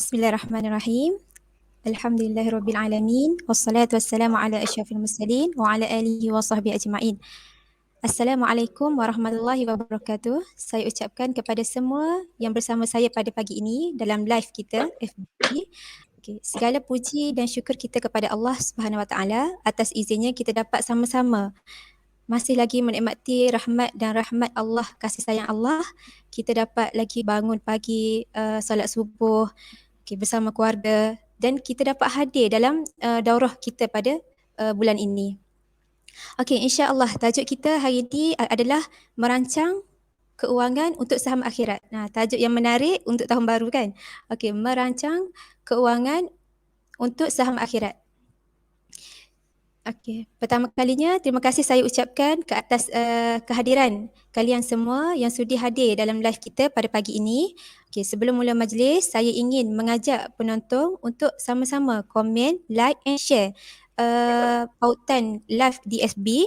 Bismillahirrahmanirrahim. Alhamdulillahirabbil alamin wassalatu wassalamu ala asyrafil mursalin wa ala alihi wa sahbihi ajmain. Assalamualaikum warahmatullahi wabarakatuh. Saya ucapkan kepada semua yang bersama saya pada pagi ini dalam live kita FB. Segala puji dan syukur kita kepada Allah Subhanahu Wa Taala atas izinnya kita dapat sama-sama masih lagi menikmati rahmat dan rahmat Allah, kasih sayang Allah. Kita dapat lagi bangun pagi, solat subuh bersama keluarga dan kita dapat hadir dalam daurah kita pada bulan ini. InsyaAllah tajuk kita hari ini adalah merancang keuangan untuk saham akhirat. Tajuk yang menarik untuk tahun baru kan? Merancang keuangan untuk saham akhirat. Pertama kalinya terima kasih saya ucapkan ke atas kehadiran kalian semua yang sudi hadir dalam live kita pada pagi ini. Sebelum mula majlis, saya ingin mengajak penonton untuk sama-sama komen, like and share pautan live di FB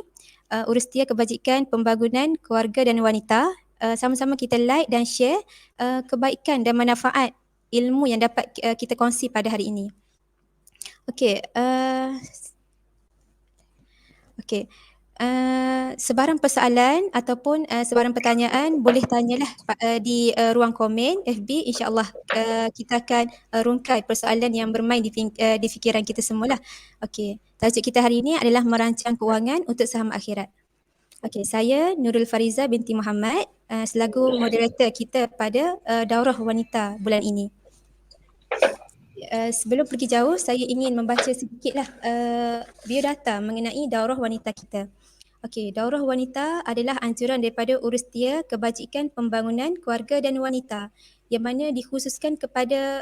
Urus Setia Kebajikan Pembangunan Keluarga dan Wanita. Sama-sama kita like dan share kebaikan dan manfaat ilmu yang dapat kita kongsi pada hari ini. Sebarang persoalan ataupun sebarang pertanyaan boleh tanyalah di ruang komen FB. InsyaAllah kita akan rungkai persoalan yang bermain di fikiran kita semualah. Tajuk kita hari ini adalah merancang keuangan untuk saham akhirat. Saya Nurul Fariza binti Muhammad selaku moderator kita pada daurah wanita bulan ini. Sebelum pergi jauh, saya ingin membaca sedikitlah biodata mengenai daurah wanita kita. Daurah wanita adalah anjuran daripada Urus-Setia Kebajikan Pembangunan Keluarga dan Wanita yang mana dikhususkan kepada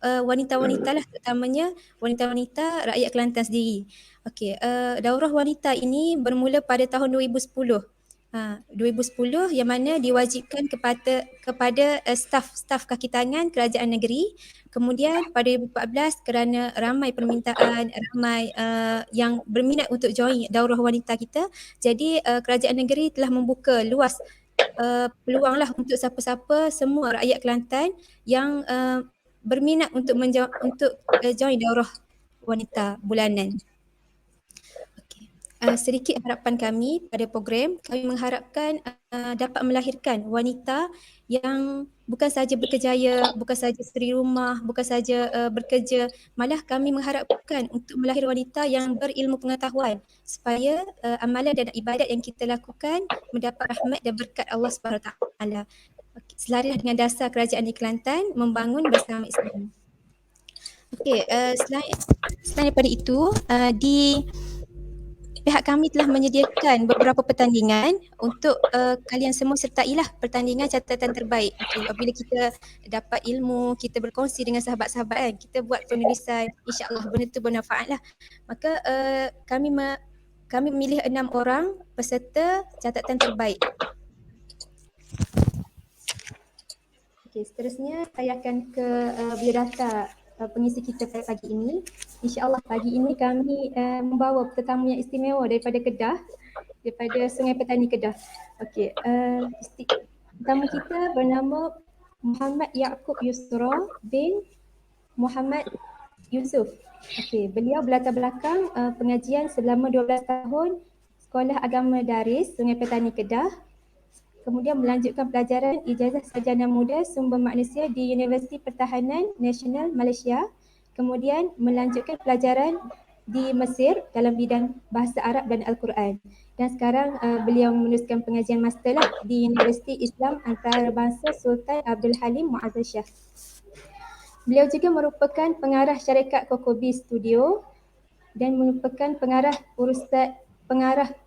wanita-wanita lah, terutamanya wanita-wanita rakyat Kelantan sendiri. Daurah wanita ini bermula pada tahun 2010. 2010 yang mana diwajibkan kepada staf kaki tangan kerajaan negeri. Kemudian pada 2014 kerana ramai permintaan, ramai yang berminat untuk join daurah wanita kita, jadi kerajaan negeri telah membuka luas peluanglah untuk siapa-siapa semua rakyat Kelantan yang berminat untuk join daurah wanita bulanan. Sedikit harapan kami pada program, kami mengharapkan dapat melahirkan wanita yang bukan sahaja berkejaya, bukan sahaja isteri rumah, bukan sahaja bekerja, malah kami mengharapkan untuk melahirkan wanita yang berilmu pengetahuan supaya amalan dan ibadat yang kita lakukan mendapat rahmat dan berkat Allah SWT. Selaras dengan dasar kerajaan di Kelantan membangun bersama Islam. Selain daripada itu, di pihak kami telah menyediakan beberapa pertandingan untuk kalian semua sertailah pertandingan catatan terbaik. Apabila kita dapat ilmu, kita berkongsi dengan sahabat-sahabat kan, kita buat penulisan, insya-Allah benda tu bermanfaat lah. Maka kami memilih 6 orang peserta catatan terbaik. Seterusnya saya akan ke biodata pengisi kita pada pagi ini. InsyaAllah pagi ini kami membawa tetamu yang istimewa daripada Kedah, daripada Sungai Petani Kedah. Tetamu kita bernama Muhammad Yaakob Yusra bin Muhammad Yusuf. Beliau berlatar belakang pengajian selama 12 tahun Sekolah Agama Daris Sungai Petani Kedah. Kemudian melanjutkan pelajaran ijazah sarjana muda sumber manusia di Universiti Pertahanan Nasional Malaysia. Kemudian melanjutkan pelajaran di Mesir dalam bidang bahasa Arab dan Al-Quran. Dan sekarang beliau meneruskan pengajian master lah di Universiti Islam Antarabangsa Sultan Abdul Halim Muazzaz Shah. Beliau juga merupakan pengarah syarikat Kokobi Studio dan merupakan pengarah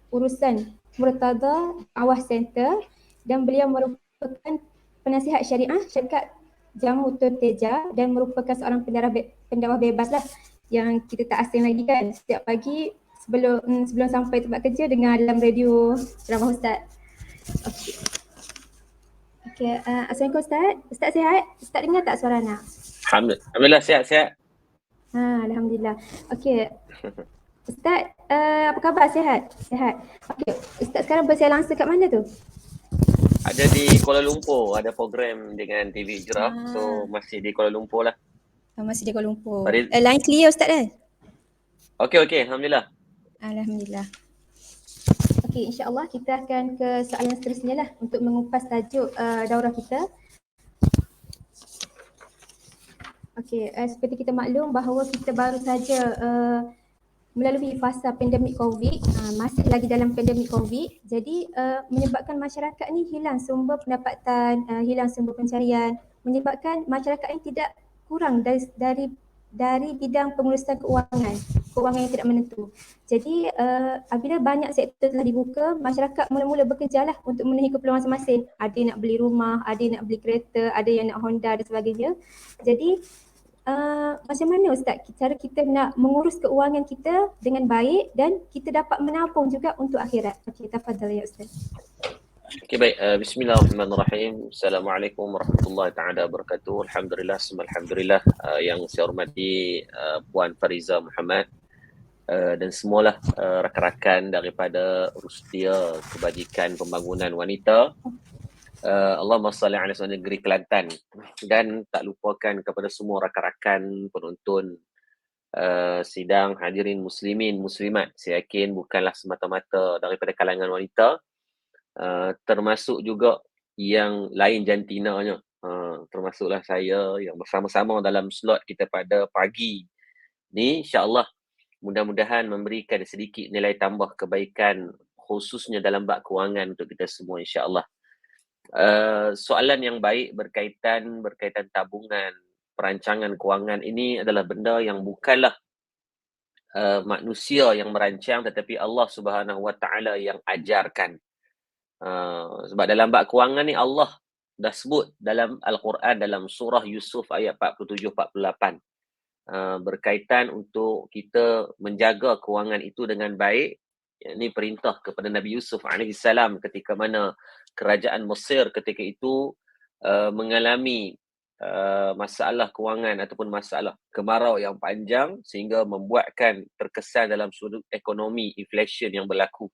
urusan Murtada Awah Center, dan beliau merupakan penasihat syariah syarikat Jamu Teja dan merupakan seorang pendakwah bebas lah yang kita tak asing lagi kan. Setiap pagi sebelum sampai tempat kerja dengar dalam radio ceramah Ustaz. Assalamualaikum Ustaz. Ustaz sihat? Ustaz dengar tak suara anak? Alhamdulillah sihat. Alhamdulillah. Ustaz, apa khabar? Sihat? Ustaz sekarang bersiar langsung kat mana tu? Ada di Kuala Lumpur, ada program dengan TV Hijrah. So masih di Kuala Lumpur lah. Masih di Kuala Lumpur. Farid. Line clear Ustaz kan? Okey, Alhamdulillah. Alhamdulillah. Okey, insya-Allah kita akan ke soalan seterusnya lah untuk mengupas tajuk daurah kita. Okey, seperti kita maklum bahawa kita baru saja melalui fasa pandemik COVID, masih lagi dalam pandemik COVID. Jadi menyebabkan masyarakat ni hilang sumber pendapatan, hilang sumber pencarian, menyebabkan masyarakat ini tidak kurang dari bidang pengurusan keuangan yang tidak menentu. Jadi apabila banyak sektor telah dibuka, masyarakat mula-mula bekerjalah untuk memenuhi keperluan masing-masing. Ada yang nak beli rumah, ada yang nak beli kereta, ada yang nak Honda dan sebagainya. Jadi macam mana Ustaz cara kita nak mengurus keuangan kita dengan baik dan kita dapat menabung juga untuk akhirat? Okey, tafadhal ya Ustaz. Okey, baik. Bismillahirrahmanirrahim. Assalamualaikum warahmatullahi taala wabarakatuh. Alhamdulillah, alhamdulillah. Yang saya hormati Puan Fariza Muhammad dan semualah rakan-rakan daripada Urustia Kebajikan Pembangunan Wanita. Allahumma salli ala negeri Kelantan, dan tak lupakan kepada semua rakan-rakan penonton sidang, hadirin muslimin muslimat. Saya yakin bukanlah semata-mata daripada kalangan wanita, termasuk juga yang lain jantinanya, termasuklah saya yang bersama-sama dalam slot kita pada pagi ni. InsyaAllah mudah-mudahan memberikan sedikit nilai tambah kebaikan khususnya dalam bab kewangan untuk kita semua, insyaAllah. Soalan yang baik berkaitan tabungan, perancangan kewangan ini adalah benda yang bukanlah manusia yang merancang, tetapi Allah Subhanahu Wa Taala yang ajarkan. Sebab dalam bab kewangan ni Allah dah sebut dalam Al-Quran, dalam surah Yusuf ayat 47-48, berkaitan untuk kita menjaga kewangan itu dengan baik. Ini perintah kepada Nabi Yusuf AS ketika mana kerajaan Mesir ketika itu mengalami masalah kewangan ataupun masalah kemarau yang panjang sehingga membuatkan terkesan dalam sudut ekonomi inflation yang berlaku.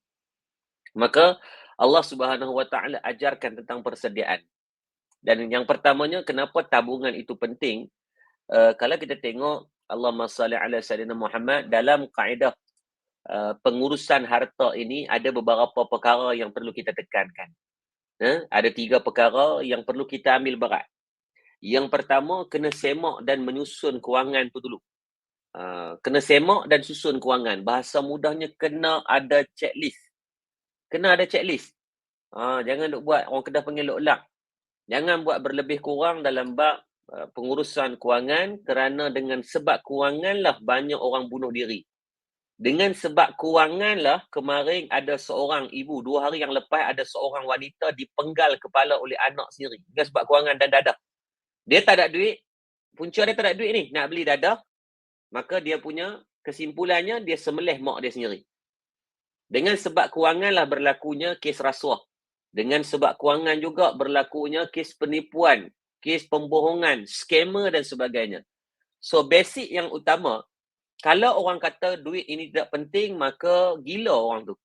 Maka Allah Subhanahu Wa Taala ajarkan tentang persediaan. Dan yang pertamanya, kenapa tabungan itu penting? Kalau kita tengok Allahumma salli ala sayyidina Muhammad, dalam kaedah pengurusan harta ini ada beberapa perkara yang perlu kita tekankan. Ada 3 perkara yang perlu kita ambil berat. Yang pertama, kena semak dan menyusun kewangan tu dulu. Kena semak dan susun kewangan. Bahasa mudahnya, kena ada checklist. Kena ada checklist. Jangan duk buat, orang Kedah panggil lok-lak. Jangan buat berlebih kurang dalam bab pengurusan kewangan, kerana dengan sebab kewanganlah banyak orang bunuh diri. Dengan sebab kewanganlah kemarin ada seorang ibu, 2 hari yang lepas ada seorang wanita dipenggal kepala oleh anak sendiri. Dengan sebab kewangan dan dadah. Dia tak ada duit, punca dia tak ada duit ni, nak beli dadah. Maka dia punya kesimpulannya, dia sembelih mak dia sendiri. Dengan sebab kewanganlah berlakunya kes rasuah. Dengan sebab kewangan juga berlakunya kes penipuan, kes pembohongan, scammer dan sebagainya. So basic yang utama, kalau orang kata duit ini tidak penting, maka gila orang tu.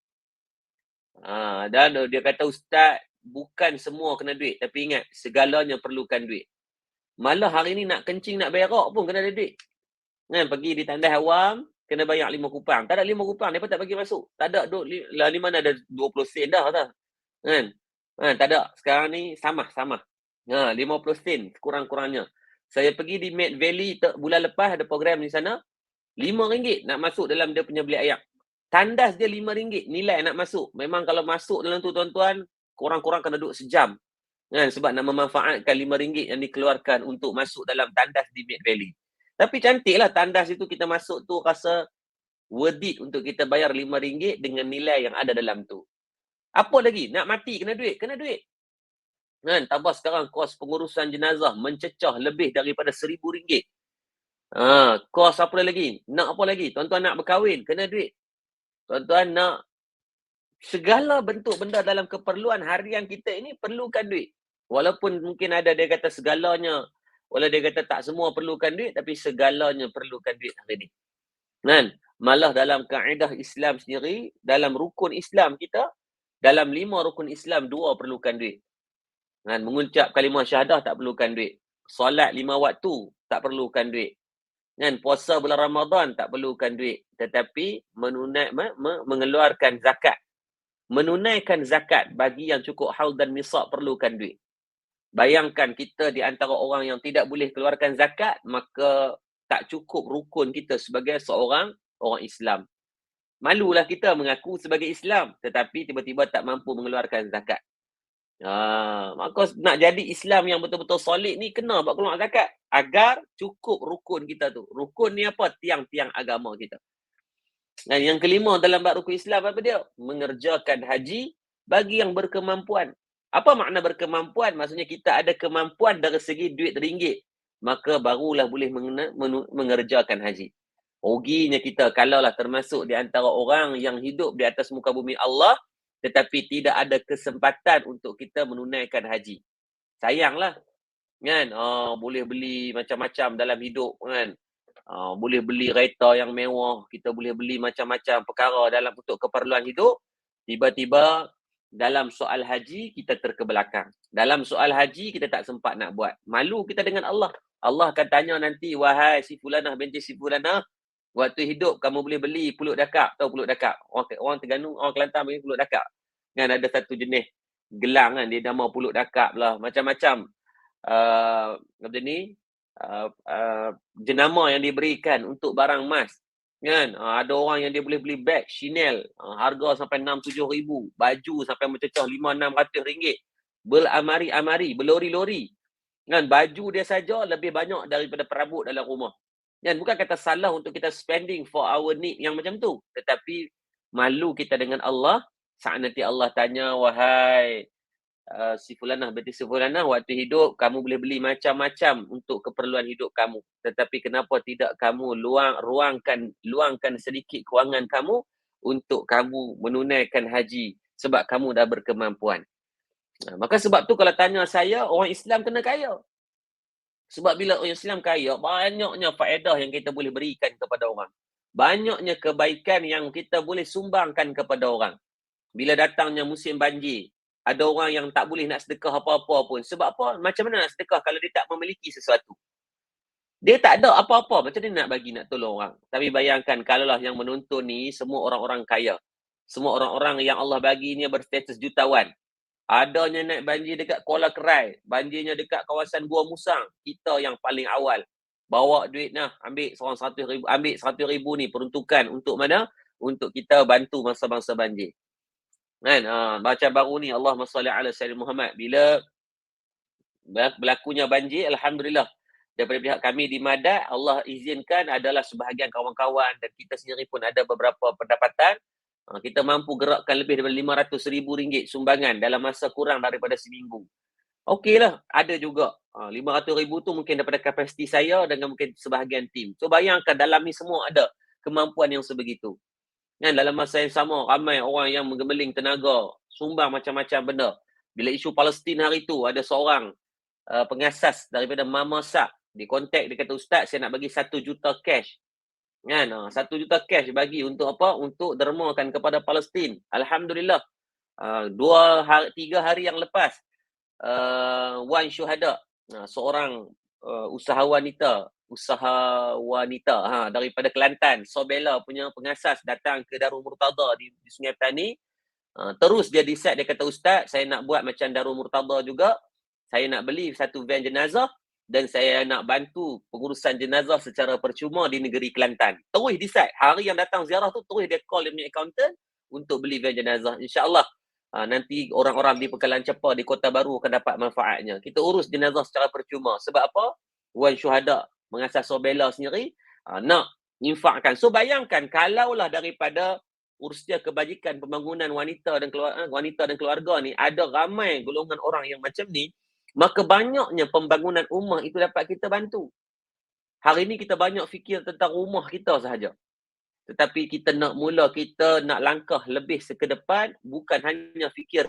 Dan dia kata, Ustaz, bukan semua kena duit. Tapi ingat, segalanya perlukan duit. Malah hari ni nak kencing, nak berak pun kena ada duit. Kan, pergi di tandas awam, kena bayar 5 kupang. Tak ada 5 kupang, mereka tak bagi masuk. Tak ada, di mana ada 20 sen dah. Kan? Tak ada. Sekarang ni sama. 50 sen kurang-kurangnya. Saya pergi di Mid Valley bulan lepas, ada program di sana. RM5 nak masuk dalam dia punya bilik air. Tandas dia RM5 nilai nak masuk. Memang kalau masuk dalam tu tuan-tuan, kurang-kurang kena duduk sejam. Kan? Sebab nak memanfaatkan RM5 yang dikeluarkan untuk masuk dalam tandas di Mid Valley. Tapi cantiklah tandas itu, kita masuk tu rasa worth it untuk kita bayar RM5 dengan nilai yang ada dalam tu. Apa lagi? Nak mati kena duit? Kena duit. Kan? Tambah sekarang kos pengurusan jenazah mencecah lebih daripada RM1,000. Kos apa lagi? Nak apa lagi? Tuan-tuan nak berkahwin, kena duit. Tuan-tuan nak segala bentuk benda dalam keperluan harian kita ini perlukan duit. Walaupun mungkin ada dia kata segalanya, walau dia kata tak semua perlukan duit, tapi segalanya perlukan duit hari ni. Kan? Malah dalam kaedah Islam sendiri, dalam rukun Islam kita, dalam 5 rukun Islam, 2 perlukan duit. Kan? Mengucap kalimah syahadah tak perlukan duit. Solat 5 waktu tak perlukan duit. Kan puasa bulan Ramadan tak perlukan duit, tetapi mengeluarkan zakat. Menunaikan zakat bagi yang cukup haul dan nisab perlukan duit. Bayangkan kita di antara orang yang tidak boleh keluarkan zakat, maka tak cukup rukun kita sebagai seorang orang Islam. Malulah kita mengaku sebagai Islam, tetapi tiba-tiba tak mampu mengeluarkan zakat. Maka nak jadi Islam yang betul-betul solid ni kena buat keluar zakat agar cukup rukun kita tu. Rukun ni apa? Tiang-tiang agama kita. Dan yang kelima dalam bab rukun Islam apa dia? Mengerjakan haji bagi yang berkemampuan. Apa makna berkemampuan? Maksudnya kita ada kemampuan dari segi duit ringgit, maka barulah boleh mengerjakan haji. Ruginya kita kalaulah termasuk di antara orang yang hidup di atas muka bumi Allah, tetapi tidak ada kesempatan untuk kita menunaikan haji. Sayanglah, kan? Boleh beli macam-macam dalam hidup, kan? Boleh beli kereta yang mewah, kita boleh beli macam-macam perkara dalam untuk keperluan hidup. Tiba-tiba dalam soal haji kita terkebelakang. Dalam soal haji kita tak sempat nak buat. Malu kita dengan Allah. Allah akan tanya nanti, wahai si fulanah binti si fulanah, waktu hidup kamu boleh beli pulut dakap. Tahu pulut dakap? Orang Terengganu, orang Kelantan beli pulut dakap. Kan ada satu jenis gelang kan, dia nama pulut dakap lah. Macam-macam apa ni? Jenama yang diberikan untuk barang emas. Kan? Ada orang yang dia boleh beli beg Chanel, harga sampai 6-7 ribu. Baju sampai mencecah 500-600 ringgit. Beramari-amari, berlori-lori. Kan? Baju dia saja lebih banyak daripada perabot dalam rumah. Kan? Bukan kata salah untuk kita spending for our need yang macam tu. Tetapi malu kita dengan Allah saat nanti Allah tanya, wahai si fulanah binti si fulanah, waktu hidup kamu boleh beli macam-macam untuk keperluan hidup kamu. Tetapi kenapa tidak kamu luangkan sedikit kewangan kamu untuk kamu menunaikan haji sebab kamu dah berkemampuan. Maka sebab tu kalau tanya saya, orang Islam kena kaya. Sebab bila orang Islam kaya, banyaknya faedah yang kita boleh berikan kepada orang. Banyaknya kebaikan yang kita boleh sumbangkan kepada orang. Bila datangnya musim banjir, ada orang yang tak boleh nak sedekah apa-apa pun. Sebab apa? Macam mana nak sedekah kalau dia tak memiliki sesuatu? Dia tak ada apa-apa. Macam mana nak bagi, nak tolong orang? Tapi bayangkan kalaulah yang menonton ni semua orang-orang kaya. Semua orang-orang yang Allah bagi ni berstatus jutawan. Adanya naik banjir dekat Kuala Kerai, banjirnya dekat kawasan Gua Musang, kita yang paling awal. Bawa duit nah, ambil seorang 100 ribu, ambil 100 ribu ni peruntukan untuk mana? Untuk kita bantu masa-masa banjir. Kan? Baca baru ni, Allahumma salli ala Sayyidina Muhammad. Bila berlakunya banjir, Alhamdulillah. Daripada pihak kami di Madat, Allah izinkan adalah sebahagian kawan-kawan dan kita sendiri pun ada beberapa pendapatan. Kita mampu gerakkan lebih daripada RM500,000 sumbangan dalam masa kurang daripada seminggu. Okeylah, ada juga. RM500,000 tu mungkin daripada kapasiti saya dengan mungkin sebahagian tim. So bayangkan dalam ni semua ada kemampuan yang sebegitu. Kan dalam masa yang sama, ramai orang yang menggemeling tenaga, sumbang macam-macam benda. Bila isu Palestin hari tu, ada seorang pengasas daripada Mama Sak. Dia kontak, dia kata, Ustaz, saya nak bagi 1 juta cash. Kan? 1 juta cash bagi untuk apa? Untuk dermakan kepada Palestin. Alhamdulillah. 3 hari yang lepas, Wan Syuhada, seorang usaha wanita daripada Kelantan, Sobela punya pengasas datang ke Darul Murtada di Sungai Petani. Terus dia decide, dia kata, Ustaz, saya nak buat macam Darul Murtada juga. Saya nak beli 1 van jenazah dan saya nak bantu pengurusan jenazah secara percuma di negeri Kelantan. Terus decide, hari yang datang ziarah tu terus dia call dia punya accountant untuk beli van jenazah. InsyaAllah nanti orang-orang di Pekalan Cepa di Kota Baru akan dapat manfaatnya. Kita urus jenazah secara percuma. Sebab apa? Wan Syuhada mengasas Sobela sendiri nak infakkan. So bayangkan kalaulah daripada urusan kebajikan pembangunan wanita dan keluarga ni ada ramai golongan orang yang macam ni, maka banyaknya pembangunan rumah itu dapat kita bantu. Hari ini kita banyak fikir tentang rumah kita sahaja. Tetapi kita nak langkah lebih ke depan, bukan hanya fikir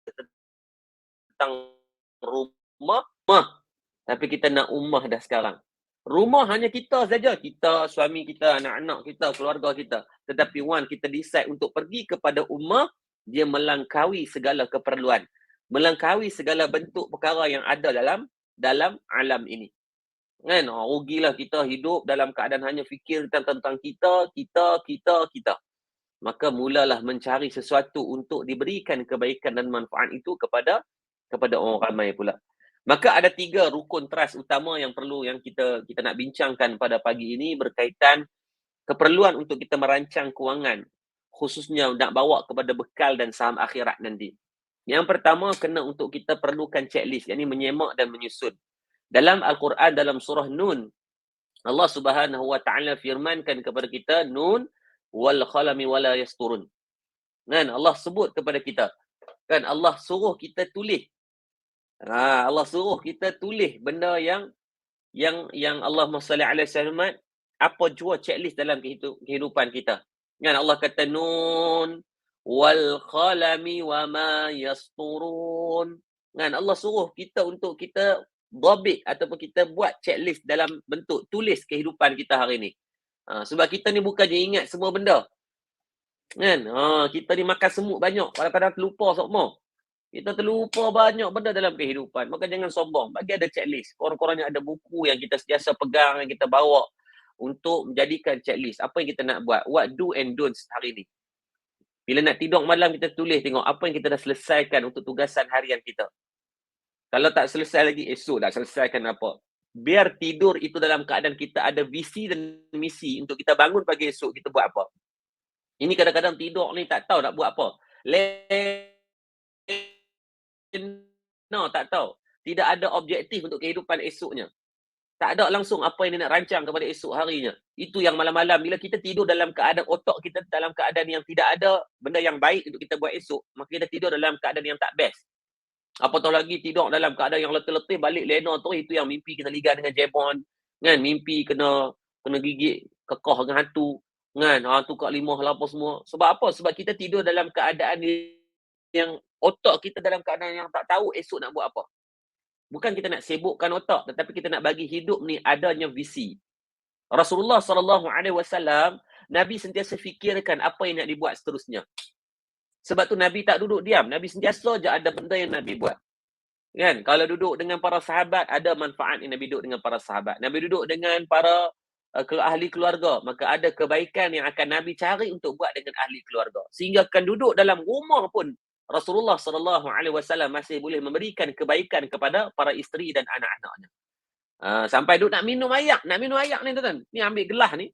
tentang rumah, tapi kita nak rumah dah sekarang. Rumah hanya kita saja, kita, suami kita, anak-anak kita, keluarga kita. Tetapi kita decide untuk pergi kepada rumah, dia melangkaui segala keperluan. Melangkaui segala bentuk perkara yang ada dalam alam ini. Kan? Rugilah kita hidup dalam keadaan hanya fikir tentang kita. Maka mulalah mencari sesuatu untuk diberikan kebaikan dan manfaat itu kepada orang ramai pula. Maka ada 3 rukun trust utama yang kita nak bincangkan pada pagi ini berkaitan keperluan untuk kita merancang kewangan, khususnya nak bawa kepada bekal dan saham akhirat nanti. Yang pertama, kena untuk kita perlukan checklist, yakni menyemak dan menyusun. Dalam Al-Quran, dalam surah Nun, Allah Subhanahu wa taala firmankan kepada kita, Nun wal khalami wala yasturun. Kan Allah sebut kepada kita. Kan Allah suruh kita tulis. Allah suruh kita tulis benda yang Allah salli alaihi wasallam apa jua checklist dalam kehidupan kita. Kan Allah kata Nun wal khalami wama yasturun. Kan Allah suruh kita untuk kita dhabit ataupun kita buat checklist dalam bentuk tulis kehidupan kita hari ni. Sebab kita ni bukannya ingat semua benda. Kan? Kita ni makan semut banyak, kadang-kadang terlupa semua. Kita terlupa banyak benda dalam kehidupan. Maka jangan sombong. Bagi ada checklist. Korang-korang yang ada buku yang kita sentiasa pegang, yang kita bawa untuk menjadikan checklist. Apa yang kita nak buat? What do and don'ts hari ni. Bila nak tidur malam, kita tulis tengok apa yang kita dah selesaikan untuk tugasan harian kita. Kalau tak selesai lagi, esok dah selesaikan apa. Biar tidur itu dalam keadaan kita ada visi dan misi untuk kita bangun pagi esok, kita buat apa. Ini kadang-kadang tidur ni tak tahu nak buat apa. Tak tahu. Tidak ada objektif untuk kehidupan esoknya. Tak ada langsung apa yang dia nak rancang kepada esok harinya. Itu yang malam-malam bila kita tidur dalam keadaan otak kita dalam keadaan yang tidak ada benda yang baik untuk kita buat esok, maka kita tidur dalam keadaan yang tak best. Apatah lagi tidur dalam keadaan yang letih-letih, balik lena tu, itu yang mimpi kita ligat dengan jebon, kan, mimpi kena gigit kekah dengan hantu, kan, hantu kat limah apa semua. Sebab apa? Sebab kita tidur dalam keadaan yang otak kita dalam keadaan yang tak tahu esok nak buat apa. Bukan kita nak sibukkan otak, tetapi kita nak bagi hidup ni adanya visi. Rasulullah SAW, Nabi sentiasa fikirkan apa yang nak dibuat seterusnya. Sebab tu Nabi tak duduk diam. Nabi sentiasa je ada benda yang Nabi buat. Kan? Kalau duduk dengan para sahabat, ada manfaat yang Nabi duduk dengan para sahabat. Nabi duduk dengan para ahli keluarga, maka ada kebaikan yang akan Nabi cari untuk buat dengan ahli keluarga. Sehingga akan duduk dalam rumah pun Rasulullah SAW masih boleh memberikan kebaikan kepada para isteri dan anak-anaknya. Sampai duduk nak minum air ni tuan. Ni ambil gelas ni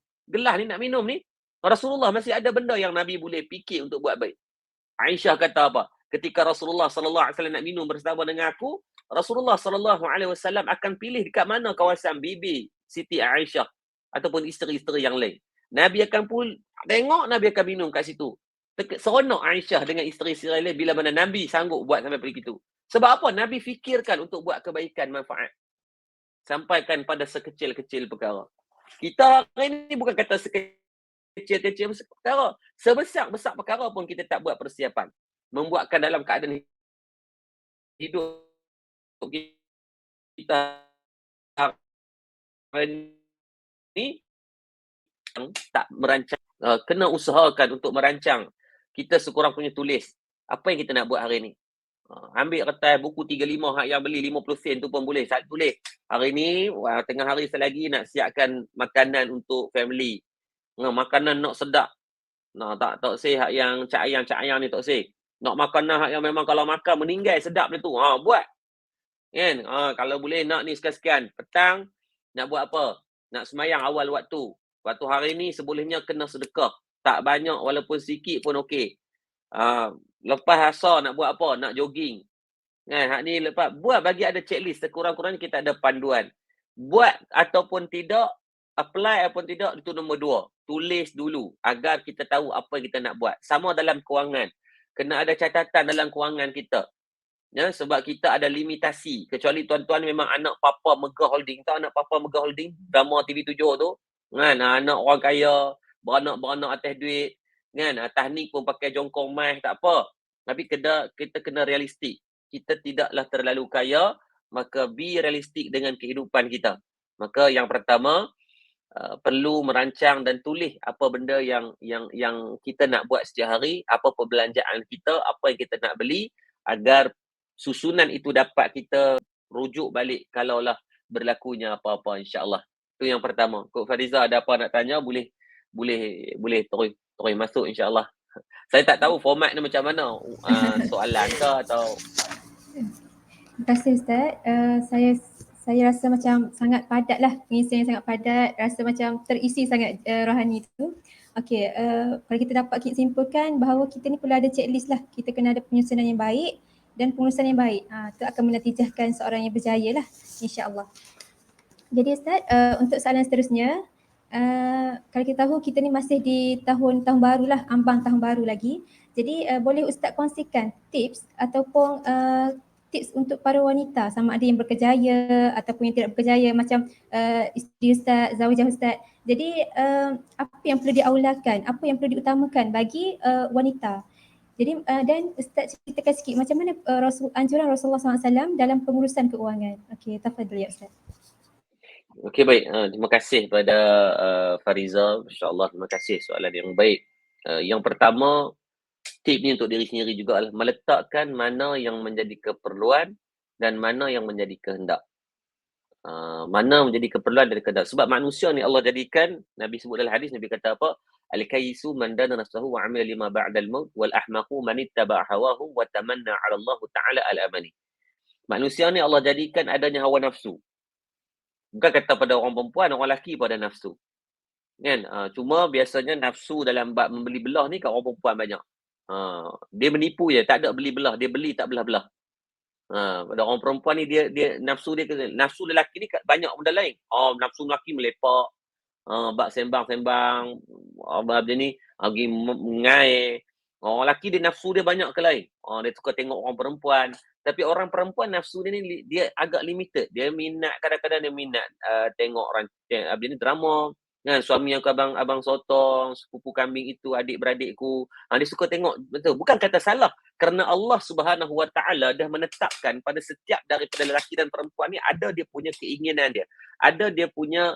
nak minum ni. Rasulullah masih ada benda yang Nabi boleh fikir untuk buat baik. Aisyah kata apa? Ketika Rasulullah SAW nak minum bersama dengan aku, Rasulullah SAW akan pilih dekat mana kawasan bibi Siti Aisyah ataupun isteri-isteri yang lain. Nabi akan tengok, Nabi akan minum kat situ. Seronok Aisyah dengan isteri-isteri lain bila mana Nabi sanggup buat sampai begitu. Sebab apa? Nabi fikirkan untuk buat kebaikan, manfaat. Sampaikan pada sekecil-kecil perkara. Kita hari ini bukan kata sekecil-kecil perkara. Sebesar-besar perkara pun kita tak buat persiapan. Membuatkan dalam keadaan hidup kita hari ini tak merancang. Kena usahakan untuk merancang. Kita sekurang-kurangnya tulis apa yang kita nak buat hari ni. Ambil kertas buku 35 hak yang beli 50 sen tu pun boleh. Saya tulis hari ni tengah hari selagi nak siapkan makanan untuk family. Makanan nak sedap. Tak say hak yang cak ayam ni tak say. Nak makanan hak yang memang kalau makan meninggal sedap dia tu. Buat. Kan? Kalau boleh nak ni sekian-sekian. Petang nak buat apa? Nak semayang awal waktu. Waktu hari ni sebolehnya kena sedekah. Tak banyak walaupun sikit pun okey. Lepas asar nak buat apa? Nak jogging. Kan? Hak ni lepas buat bagi ada checklist. Sekurang-kurangnya kita ada panduan. Buat ataupun tidak, apply ataupun tidak, itu nombor 2. Tulis dulu agar kita tahu apa yang kita nak buat. Sama dalam kewangan. Kena ada catatan dalam kewangan kita. Ya, sebab kita ada limitasi. Kecuali tuan-tuan memang anak papa Mega Holding. Tahu anak papa Mega Holding? Drama TV7 tu. Kan? Anak orang kaya, beranak-beranak atas duit. Kan? Tahnik pun pakai jongkong mai, tak apa. Tapi kita kena realistik. Kita tidaklah terlalu kaya, maka be realistik dengan kehidupan kita. Maka yang pertama, perlu merancang dan tulis apa benda yang kita nak buat setiap hari, apa perbelanjaan kita, apa yang kita nak beli, agar susunan itu dapat kita rujuk balik kalaulah berlakunya apa-apa, insya-Allah. Itu yang pertama. Kok Fariza ada apa nak tanya, boleh terus masuk, insya-Allah. Saya tak tahu format ni macam mana, soalan ke atau Terima kasih Ustaz. Saya rasa macam sangat padat lah, pengisian yang sangat padat, rasa macam terisi sangat rohani itu. Okey, kalau kita dapat kita simpulkan bahawa kita ni perlu ada checklist lah. Kita kena ada penyusunan yang baik dan pengurusan yang baik. Itu akan menatijahkan seorang yang berjaya lah, insya-Allah. Jadi Ustaz, untuk soalan seterusnya, kalau kita tahu kita ni masih di tahun baru lah, ambang tahun baru lagi. Jadi boleh Ustaz kongsikan tips ataupun tips untuk para wanita, sama ada yang berkejaya ataupun yang tidak berkejaya, macam isteri Ustaz, zaujah Ustaz. Jadi apa yang perlu diaulakan, apa yang perlu diutamakan bagi wanita. Jadi dan Ustaz ceritakan sikit macam mana anjuran Rasulullah SAW dalam pengurusan keuangan. Okey, tafadhal ya Ustaz. okey, baik. Terima kasih kepada Fariza. Masya-Allah, terima kasih soalan yang baik. Yang pertama, tip ni untuk diri sendiri juga adalah meletakkan mana yang menjadi keperluan dan mana yang menjadi kehendak. Mana menjadi keperluan dan kehendak. Sebab manusia ni Allah jadikan, Nabi sebut dalam hadis, Nabi kata apa? Al-kayyisu man dana nafsahu wa amila lima ba'dal maut wal ahmaqu man ittaba'a hawahu wa tamanna 'ala Allah Ta'ala al-amani. Manusia ni Allah jadikan adanya hawa nafsu. Bukan kata pada orang perempuan, orang lelaki pun ada nafsu. Kan? Cuma biasanya nafsu dalam bab membeli belah ni kat orang perempuan banyak. Dia menipu je, tak ada beli belah, dia beli tak belah-belah. Pada orang perempuan ni dia nafsu lelaki ni banyak benda lain. Nafsu lelaki melepak, bab sembang-sembang, macam ni, pergi mengai. Orang lelaki dia nafsu dia banyak ke lain. Dia suka tengok orang perempuan. Tapi orang perempuan nafsu dia ni dia agak limited. Dia minat, kadang-kadang dia minat tengok drama. Kan, suami aku abang sotong, sepupu kambing itu, adik-beradikku. Dia suka tengok, betul. Bukan kata salah. Kerana Allah Subhanahu Wa Ta'ala dah menetapkan pada setiap daripada lelaki dan perempuan ni ada dia punya keinginan dia. Ada dia punya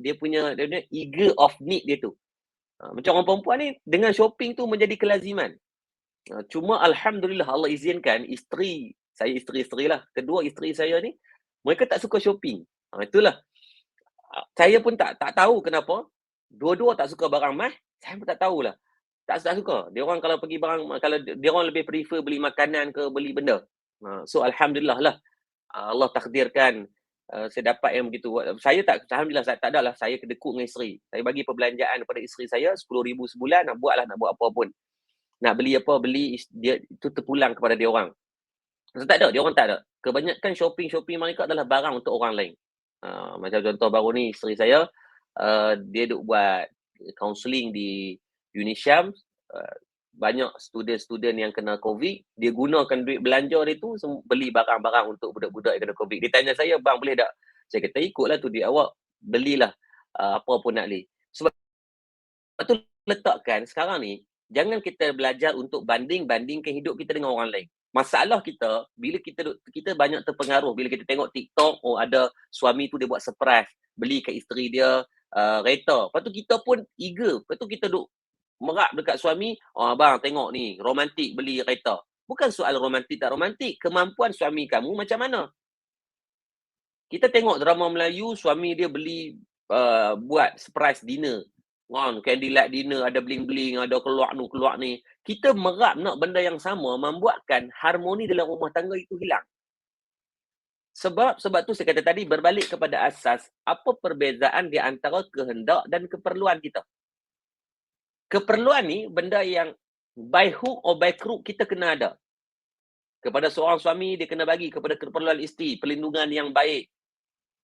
dia punya eager of need dia tu. Macam orang perempuan ni dengan shopping tu menjadi kelaziman. Cuma alhamdulillah Allah izinkan isteri lah, kedua isteri saya ni mereka tak suka shopping. Itulah. Saya pun tak tahu kenapa. Dua-dua tak suka barang mahal, saya pun tak tahulah. Tak suka. Dia orang kalau pergi barang, kalau dia orang lebih prefer beli makanan ke beli benda. So alhamdulillah lah. Allah takdirkan saya dapat yang begitu. Saya alhamdulillah tak adalah saya kedekut dengan isteri. Saya bagi perbelanjaan kepada isteri saya 10,000 sebulan, nak buat apa pun. Nak beli apa, beli, dia itu terpulang kepada dia orang. So, tak ada, dia orang tak ada. Kebanyakan shopping mereka adalah barang untuk orang lain. Macam contoh baru ni isteri saya, dia duk buat counselling di UniSyam. Banyak student yang kena COVID, dia gunakan duit belanja dia tu beli barang-barang untuk budak-budak yang kena COVID. Dia tanya saya, bang boleh tak? Saya kata ikutlah tu duit awak, belilah apa pun nak beli. Sebab tu letakkan sekarang ni, jangan kita belajar untuk bandingkan hidup kita dengan orang lain. Masalah kita, bila kita banyak terpengaruh, bila kita tengok TikTok, ada suami tu dia buat surprise, beli kat isteri dia kereta. Lepas tu kita pun eager. Lepas tu kita duk merap dekat suami, abang tengok ni, romantik beli kereta. Bukan soal romantik tak romantik, kemampuan suami kamu macam mana. Kita tengok drama Melayu, suami dia beli buat surprise dinner. Candlelight dinner, ada bling-bling, ada keluar ni. Kita merap nak benda yang sama, membuatkan harmoni dalam rumah tangga itu hilang. Sebab tu saya kata tadi, berbalik kepada asas, apa perbezaan di antara kehendak dan keperluan kita. Keperluan ni benda yang by hook or by crook kita kena ada. Kepada seorang suami, dia kena bagi kepada keperluan isteri, perlindungan yang baik,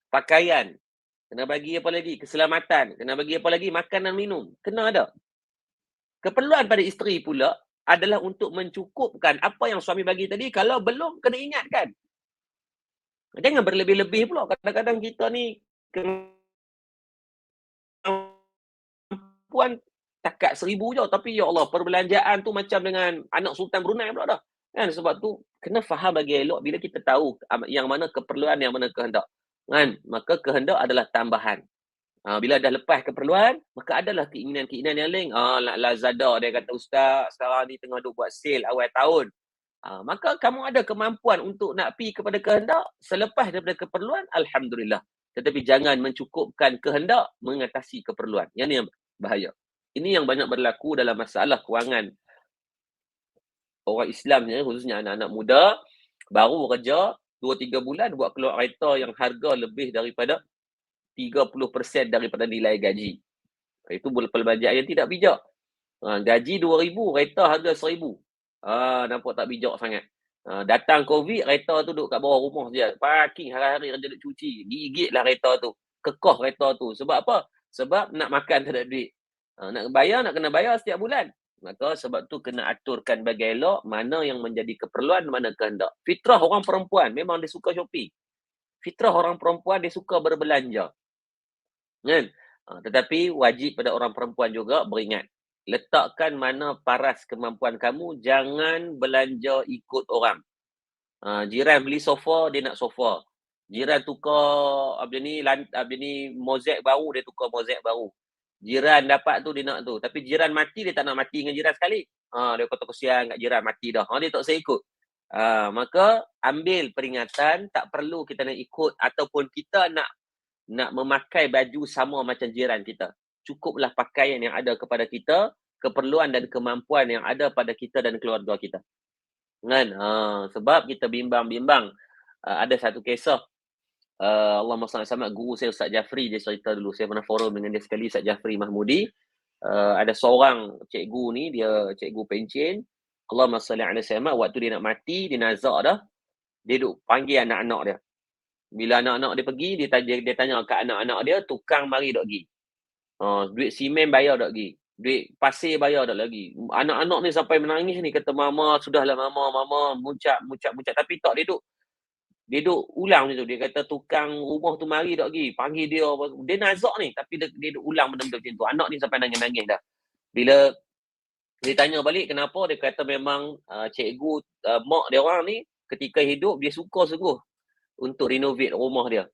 pakaian, kena bagi apa lagi, keselamatan, kena bagi apa lagi, makan dan minum, kena ada. Keperluan pada isteri pula adalah untuk mencukupkan apa yang suami bagi tadi, kalau belum, kena ingatkan. Jangan berlebih-lebih pula. Kadang-kadang kita ni kemampuan takat 1,000 je, tapi ya Allah, perbelanjaan tu macam dengan anak Sultan Brunei pula dah. Kan? Sebab tu, kena faham bagi elok bila kita tahu yang mana keperluan, yang mana kehendak. Kan? Maka kehendak adalah tambahan. Bila dah lepas keperluan, maka adalah keinginan-keinginan yang lain. Lazada, dia kata, Ustaz, sekarang ni tengah duk buat sale awal tahun. Maka kamu ada kemampuan untuk nak pi kepada kehendak selepas daripada keperluan, alhamdulillah. Tetapi jangan mencukupkan kehendak mengatasi keperluan. Yang ni yang bahaya. Ini yang banyak berlaku dalam masalah kewangan orang Islam ni, khususnya anak-anak muda, baru kerja 2-3 bulan buat keluar kereta yang harga lebih daripada 30% daripada nilai gaji. Itu perbelanjaan yang tidak bijak. Gaji 2,000, kereta harga 1,000. Nampak tak bijak sangat. Datang COVID, kereta tu duduk kat bawah rumah je. Parking hari-hari kerja duk cuci. Gigitlah kereta tu. Kekoh kereta tu. Sebab apa? Sebab nak makan tak ada duit. Nak bayar, nak kena bayar setiap bulan. Maka sebab tu kena aturkan bagi elok mana yang menjadi keperluan, mana kehendak. Fitrah orang perempuan memang dia suka shopping. Fitrah orang perempuan dia suka berbelanja. Kan? Tetapi wajib pada orang perempuan juga beringat. Letakkan mana paras kemampuan kamu, jangan belanja ikut orang. Jiran beli sofa, dia nak sofa. Jiran tukar mozaik baru, dia tukar mozaik baru. Jiran dapat tu, dia nak tu. Tapi jiran mati, dia tak nak mati dengan jiran sekali. Dia kata kesian kat jiran mati dah. Dia tak usah ikut. Maka ambil peringatan, tak perlu kita nak ikut ataupun kita nak memakai baju sama macam jiran kita. Cukuplah pakaian yang ada kepada kita, keperluan dan kemampuan yang ada pada kita dan keluarga kita. Kan? Sebab kita bimbang-bimbang. Ada satu kisah, Allahumma salli sama, guru saya Ustaz Jafri, dia cerita dulu. Saya pernah forum dengan dia sekali, Ustaz Jafri Mahmudi. Ada seorang cikgu ni, dia cikgu pencen. Allahumma salli ala sama, waktu dia nak mati, dia nazak dah. Dia duk panggil anak-anak dia. Bila anak-anak dia pergi, dia tanya kat anak-anak dia, tukang mari dok pergi. Duit simen bayar dok pergi. Duit pasir bayar dok lagi. Anak-anak ni sampai menangis ni, kata mama, sudahlah mama, muncak. Tapi tak, dia duk ulang macam tu. Dia kata tukang rumah tu mari dok pergi. Panggil dia. Dia nazak ni, tapi dia duk ulang benda-benda macam tu. Anak ni sampai nangis-nangis dah. Bila dia tanya balik kenapa, dia kata memang cikgu, mak dia orang ni, ketika hidup, dia suka sungguh untuk renovate rumah dia.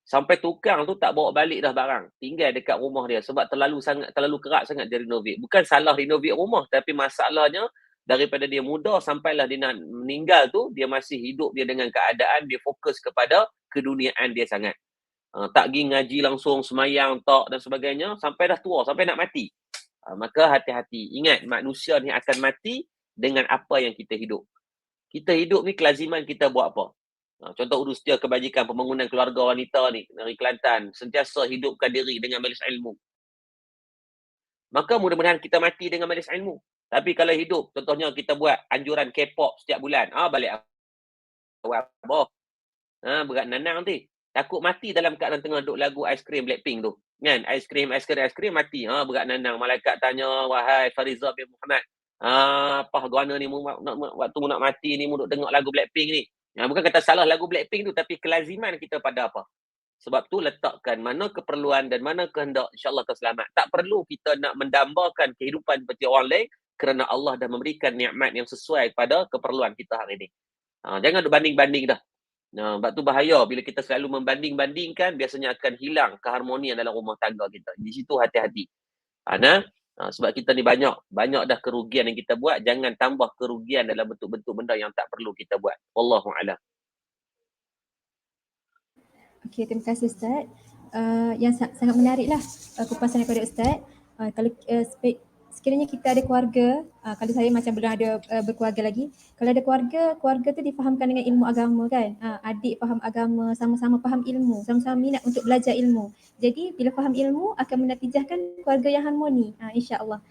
Sampai tukang tu tak bawa balik dah barang. Tinggal dekat rumah dia sebab terlalu kerat sangat dia renovate. Bukan salah renovate rumah, tapi masalahnya daripada dia muda sampailah dia nak meninggal tu, dia masih hidup dia dengan keadaan dia fokus kepada keduniaan dia sangat. Tak pergi ngaji langsung, semayang tak dan sebagainya, sampai dah tua, sampai nak mati. Maka hati-hati. Ingat, manusia ni akan mati dengan apa yang kita hidup. Kita hidup ni kelaziman kita buat apa? Contoh Urustia Kebajikan Pembangunan Keluarga Wanita ni dari Kelantan, sentiasa hidupkan diri dengan majlis ilmu. Maka mudah-mudahan kita mati dengan majlis ilmu. Tapi kalau hidup, contohnya kita buat anjuran K-pop setiap bulan, balik abah. Berat nanang nanti. Takut mati dalam keadaan tengah duk lagu aiskrim Blackpink tu. Kan? Aiskrim mati. Berat nanang. Malaikat tanya, wahai Fariza bin Muhammad, apa guana ni waktu nak mati ni duk dengar lagu Blackpink ni. Bukan kata salah lagu Blackpink tu, tapi kelaziman kita pada apa. Sebab tu letakkan mana keperluan dan mana kehendak, insyaAllah kau selamat. Tak perlu kita nak mendambakan kehidupan seperti orang lain kerana Allah dah memberikan nikmat yang sesuai pada keperluan kita hari ini. Jangan banding-banding dah. Sebab tu bahaya bila kita selalu membanding-bandingkan, biasanya akan hilang keharmonian dalam rumah tangga kita. Di situ hati-hati. Sebab kita ni banyak dah kerugian yang kita buat, jangan tambah kerugian dalam bentuk-bentuk benda yang tak perlu kita buat. Wallahu a'lam. Okey, terima kasih Ustaz. Yang sangat menariklah kupasan daripada Ustaz. Kalau sekiranya kita ada keluarga, kalau saya macam belum ada berkeluarga lagi, kalau ada keluarga tu difahamkan dengan ilmu agama kan. Adik faham agama, sama-sama faham ilmu, sama-sama minat untuk belajar ilmu. Jadi bila faham ilmu akan menatijahkan keluarga yang harmoni, insya-Allah.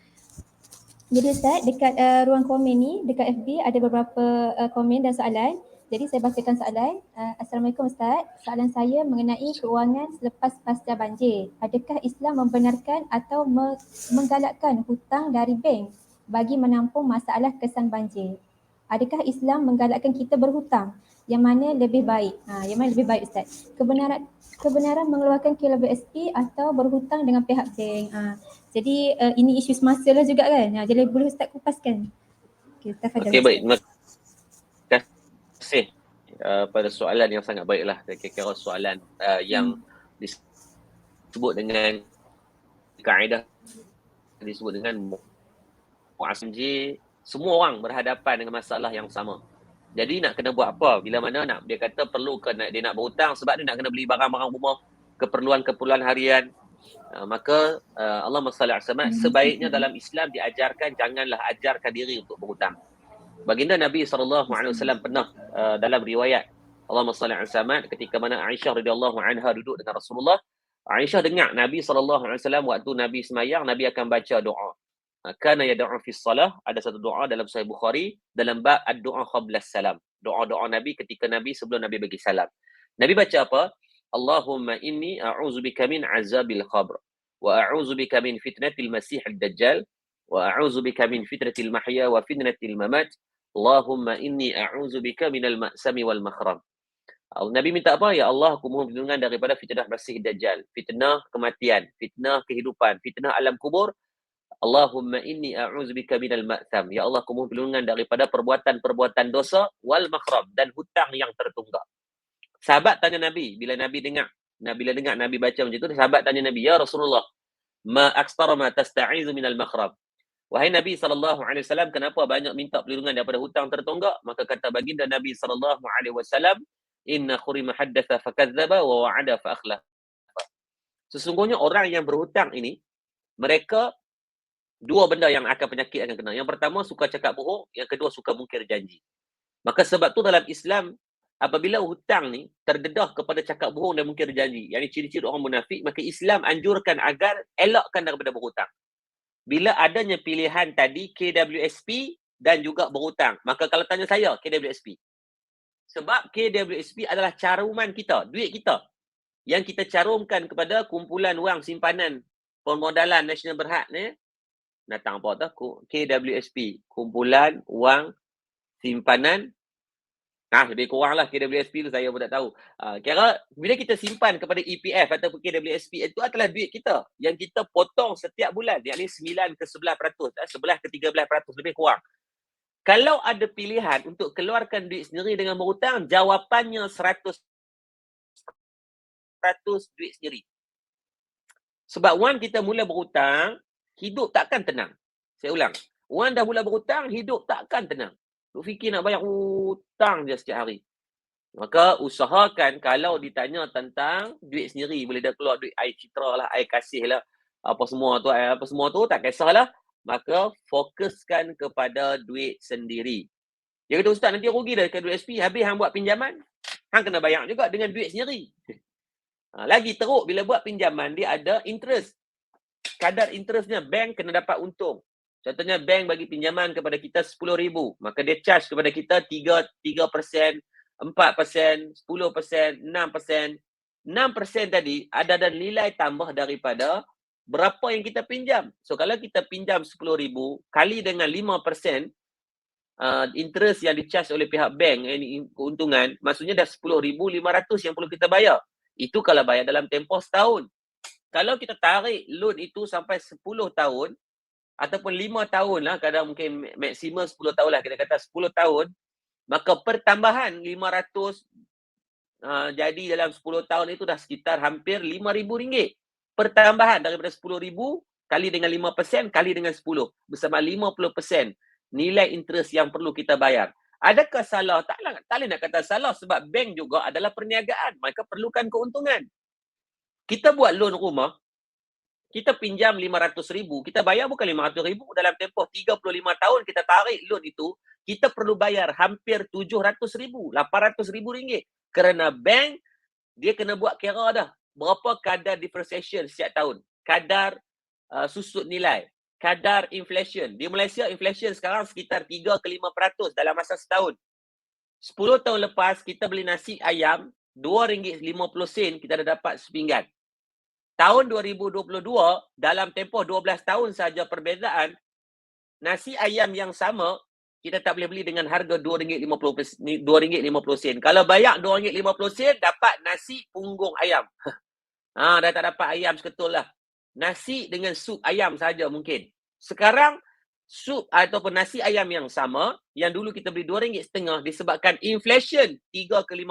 Jadi Ustaz, dekat ruang komen ni, dekat FB ada beberapa komen dan soalan. Jadi saya bacakan soalan. Assalamualaikum Ustaz. Soalan saya mengenai keuangan selepas pasca banjir. Adakah Islam membenarkan atau menggalakkan hutang dari bank bagi menampung masalah kesan banjir? Adakah Islam menggalakkan kita berhutang? Yang mana lebih baik? Yang mana lebih baik Ustaz? Kebenaran mengeluarkan KWSP atau berhutang dengan pihak bank? Jadi ini isu semasa lah juga kan? Jadi boleh Ustaz kupaskan? Okey, baik. Terima kasih pada soalan yang sangat baiklah. Saya kira soalan yang disebut dengan kaedah, disebut dengan mu'asmji, semua orang berhadapan dengan masalah yang sama. Jadi nak kena buat apa? Bila mana dia kata perlu dia nak berhutang sebab dia nak kena beli barang-barang rumah, keperluan-keperluan harian. Maka Allahumma salli ala Muhammad, sebaiknya dalam Islam diajarkan janganlah ajarkan diri untuk berhutang. Baginda Nabi SAW pernah dalam riwayat Allahumma salli ala Muhammad, ketika mana Aisyah radhiyallahu anha duduk dengan Rasulullah, Aisyah dengar Nabi SAW waktu Nabi semayang, Nabi akan baca doa. Kana yad'u fi salah, ada satu doa dalam Sahih Bukhari dalam bab ad-du'a qabla salam. Doa-doa Nabi ketika Nabi sebelum Nabi bagi salam. Nabi baca apa? Allahumma inni a'udzubika min azabil qabr wa a'udzubika min fitnatil masiihid dajjal wa a'udzubika min fitnatil mahya wa fitnatil mamat. Allahumma inni a'udzubika minal ma'sami wal makhram. Nabi minta apa? Ya Allah, aku mohon perlindungan daripada fitnah Masih Dajjal, fitnah kematian, fitnah kehidupan, fitnah alam kubur. Allahumma inni a'udzubika minal ma'tham. Ya Allah, aku mohon perlindungan daripada perbuatan-perbuatan dosa wal makhram, dan hutang yang tertunggak. Sahabat tanya Nabi, bila dengar Nabi baca macam itu, sahabat tanya Nabi, ya Rasulullah, ma aktsara ma tasta'izu minal makhram. Wahai Nabi SAW, kenapa banyak minta perlindungan daripada hutang tertunggak? Maka kata baginda Nabi SAW, inna khurima haddatha fakadzaba wa wa'ada fa akhlaf. Sesungguhnya orang yang berhutang ini, mereka dua benda yang akan penyakit akan kena. Yang pertama, suka cakap bohong. Yang kedua, suka mungkir janji. Maka sebab tu dalam Islam, apabila hutang ni terdedah kepada cakap bohong dan mungkir janji, yang ini ciri-ciri orang munafik, maka Islam anjurkan agar elakkan daripada berhutang. Bila adanya pilihan tadi, KWSP dan juga berhutang. Maka kalau tanya saya, KWSP. Sebab KWSP adalah caruman kita, duit kita, yang kita carumkan kepada kumpulan wang simpanan permodalan Nasional Berhad ni. Datang apa tu? KWSP, kumpulan wang simpanan. Lebih kurang lah KWSP tu, saya pun tak tahu. Kira bila kita simpan kepada EPF ataupun KWSP, itu adalah duit kita yang kita potong setiap bulan, yakni 9 ke 11%, 11 ke 13%, lebih kurang. Kalau ada pilihan untuk keluarkan duit sendiri dengan berhutang, jawapannya 100% duit sendiri. Sebab once kita mula berhutang, hidup takkan tenang. Saya ulang. Orang dah mula berhutang, hidup takkan tenang. Duk fikir nak bayar hutang je setiap hari. Maka usahakan kalau ditanya tentang duit sendiri, boleh dah keluar duit air citra lah, air kasih lah, apa semua tu tak kisahlah. Maka fokuskan kepada duit sendiri. Dia kata, Ustaz, nanti rugi dah ke duit SP, habis hang buat pinjaman, hang kena bayar juga dengan duit sendiri. Lagi teruk, bila buat pinjaman, dia ada interest. Kadar interestnya, bank kena dapat untung. Contohnya, bank bagi pinjaman kepada kita 10,000. Maka dia charge kepada kita 3%, 4%, 10%, 6%. 6% tadi ada nilai tambah daripada berapa yang kita pinjam. So, kalau kita pinjam 10,000 kali dengan 5%, interest yang di-charge oleh pihak bank, keuntungan, maksudnya dah 10,500 yang perlu kita bayar. Itu kalau bayar dalam tempoh setahun. Kalau kita tarik loan itu sampai 10 tahun, ataupun 5 tahun lah, kadang mungkin maksimum 10 tahun lah, kita kata 10 tahun, maka pertambahan 500 jadi dalam 10 tahun itu dah sekitar hampir RM5,000. Pertambahan daripada 10,000 kali dengan 5% kali dengan 10, bersama 50% nilai interest yang perlu kita bayar. Adakah salah? Tak boleh nak kata salah, sebab bank juga adalah perniagaan. Mereka perlukan keuntungan. Kita buat loan rumah, kita pinjam RM500,000, kita bayar bukan RM500,000, dalam tempoh 35 tahun kita tarik loan itu, kita perlu bayar hampir RM700,000, RM800,000. Kerana bank, dia kena buat kira dah, berapa kadar depreciation setiap tahun, kadar susut nilai, kadar inflation. Di Malaysia, inflation sekarang sekitar 3 ke 5% dalam masa setahun. 10 tahun lepas, kita beli nasi ayam, RM2.50, kita dah dapat sepinggan. Tahun 2022, dalam tempoh 12 tahun saja perbezaan, nasi ayam yang sama, kita tak boleh beli dengan harga RM2.50. Kalau bayar RM2.50, dapat nasi punggung ayam. Dah tak dapat ayam seketul lah. Nasi dengan sup ayam saja mungkin. Sekarang, sup ataupun nasi ayam yang sama, yang dulu kita beli RM2.50, disebabkan inflation 3 ke 5%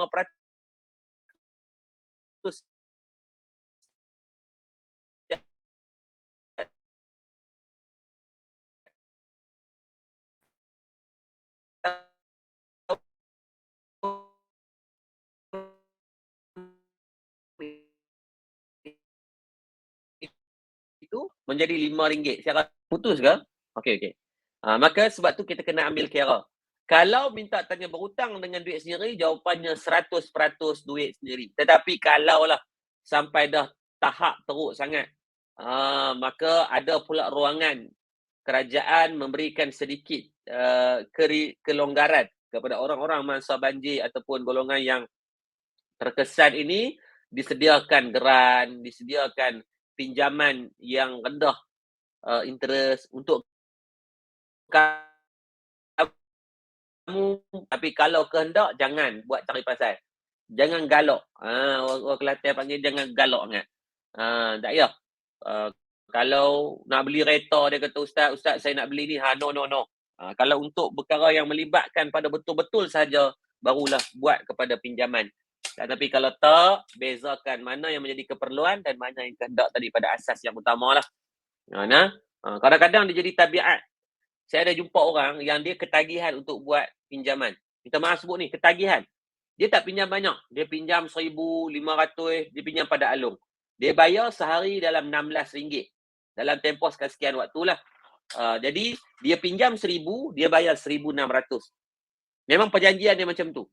menjadi RM5. Saya putus ke? Okey. Maka sebab tu kita kena ambil kira. Kalau minta tanya berhutang dengan duit sendiri, jawapannya 100% duit sendiri. Tetapi kalaulah sampai dah tahap teruk sangat, maka ada pula ruangan kerajaan memberikan sedikit kelonggaran kepada orang-orang mangsa banjir ataupun golongan yang terkesan ini, disediakan geran, disediakan pinjaman yang rendah interest untuk kamu. Tapi kalau kehendak, jangan buat cari pasal. Jangan galak. Orang Kelantan panggil jangan galak sangat. Tak payah. Kalau nak beli kereta, dia kata, Ustaz saya nak beli ni. No. Kalau untuk perkara yang melibatkan pada betul-betul saja, barulah buat kepada pinjaman. Tapi kalau tak, bezakan mana yang menjadi keperluan dan mana yang kehendak tadi pada asas yang utama lah. Kadang-kadang dia jadi tabiat. Saya ada jumpa orang yang dia ketagihan untuk buat pinjaman. Minta maaf sebut ni, ketagihan. Dia tak pinjam banyak. Dia pinjam RM1,500, dia pinjam pada Alung. Dia bayar sehari dalam RM16. Dalam tempoh sekian waktu lah. Jadi, dia pinjam RM1,000, dia bayar RM1,600. Memang perjanjian dia macam tu.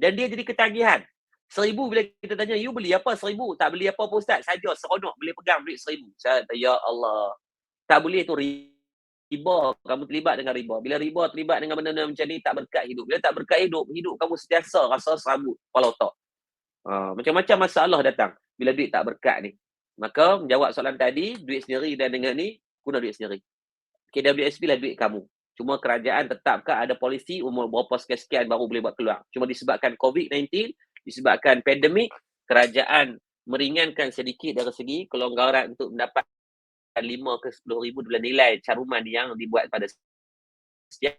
Dan dia jadi ketagihan. RM1,000 bila kita tanya, you beli apa RM1,000? Tak beli apa-apa Ustaz, saja seronok boleh pegang duit RM1,000. Saya kata, ya Allah. Tak boleh tu riba. Kamu terlibat dengan riba. Bila riba terlibat dengan benda-benda macam ni, tak berkat hidup. Bila tak berkat hidup kamu sentiasa rasa serabut kepala otak. Macam-macam masalah datang bila duit tak berkat ni. Maka, menjawab soalan tadi, duit sendiri dan dengan ni, guna duit sendiri. KWSP lah duit kamu. Cuma kerajaan tetapkan ada polisi umur berapa sekian-sekian baru boleh buat keluar. Cuma disebabkan COVID-19, disebabkan pandemik, kerajaan meringankan sedikit dari segi kelonggaran untuk mendapat 5 ke 10 ribu dalam nilai caruman yang dibuat pada setiap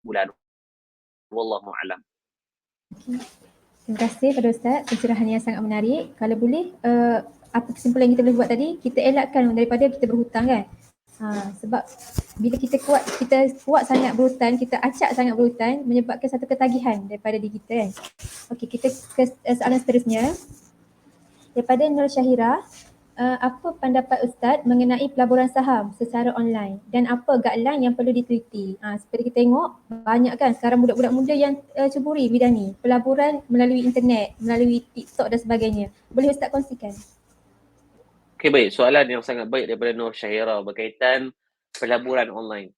bulan. Wallahu a'lam. Terima kasih pada Ustaz, pencerahan yang sangat menarik. Kalau boleh, apa kesimpulan yang kita boleh buat tadi, kita elakkan daripada kita berhutang kan. Sebab bila kita kuat sangat berhutang, kita acak sangat berhutang, menyebabkan satu ketagihan daripada diri kita kan. Okey, kita ke soalan seterusnya. Daripada Nur Syahira, apa pendapat Ustaz mengenai pelaburan saham secara online dan apa guideline yang perlu diteliti? Seperti kita tengok, banyak kan sekarang budak-budak muda yang ceburi bidang ni, pelaburan melalui internet, melalui TikTok dan sebagainya. Boleh Ustaz kongsikan? Okey, baik. Soalan yang sangat baik daripada Nur Syahira berkaitan pelaburan online.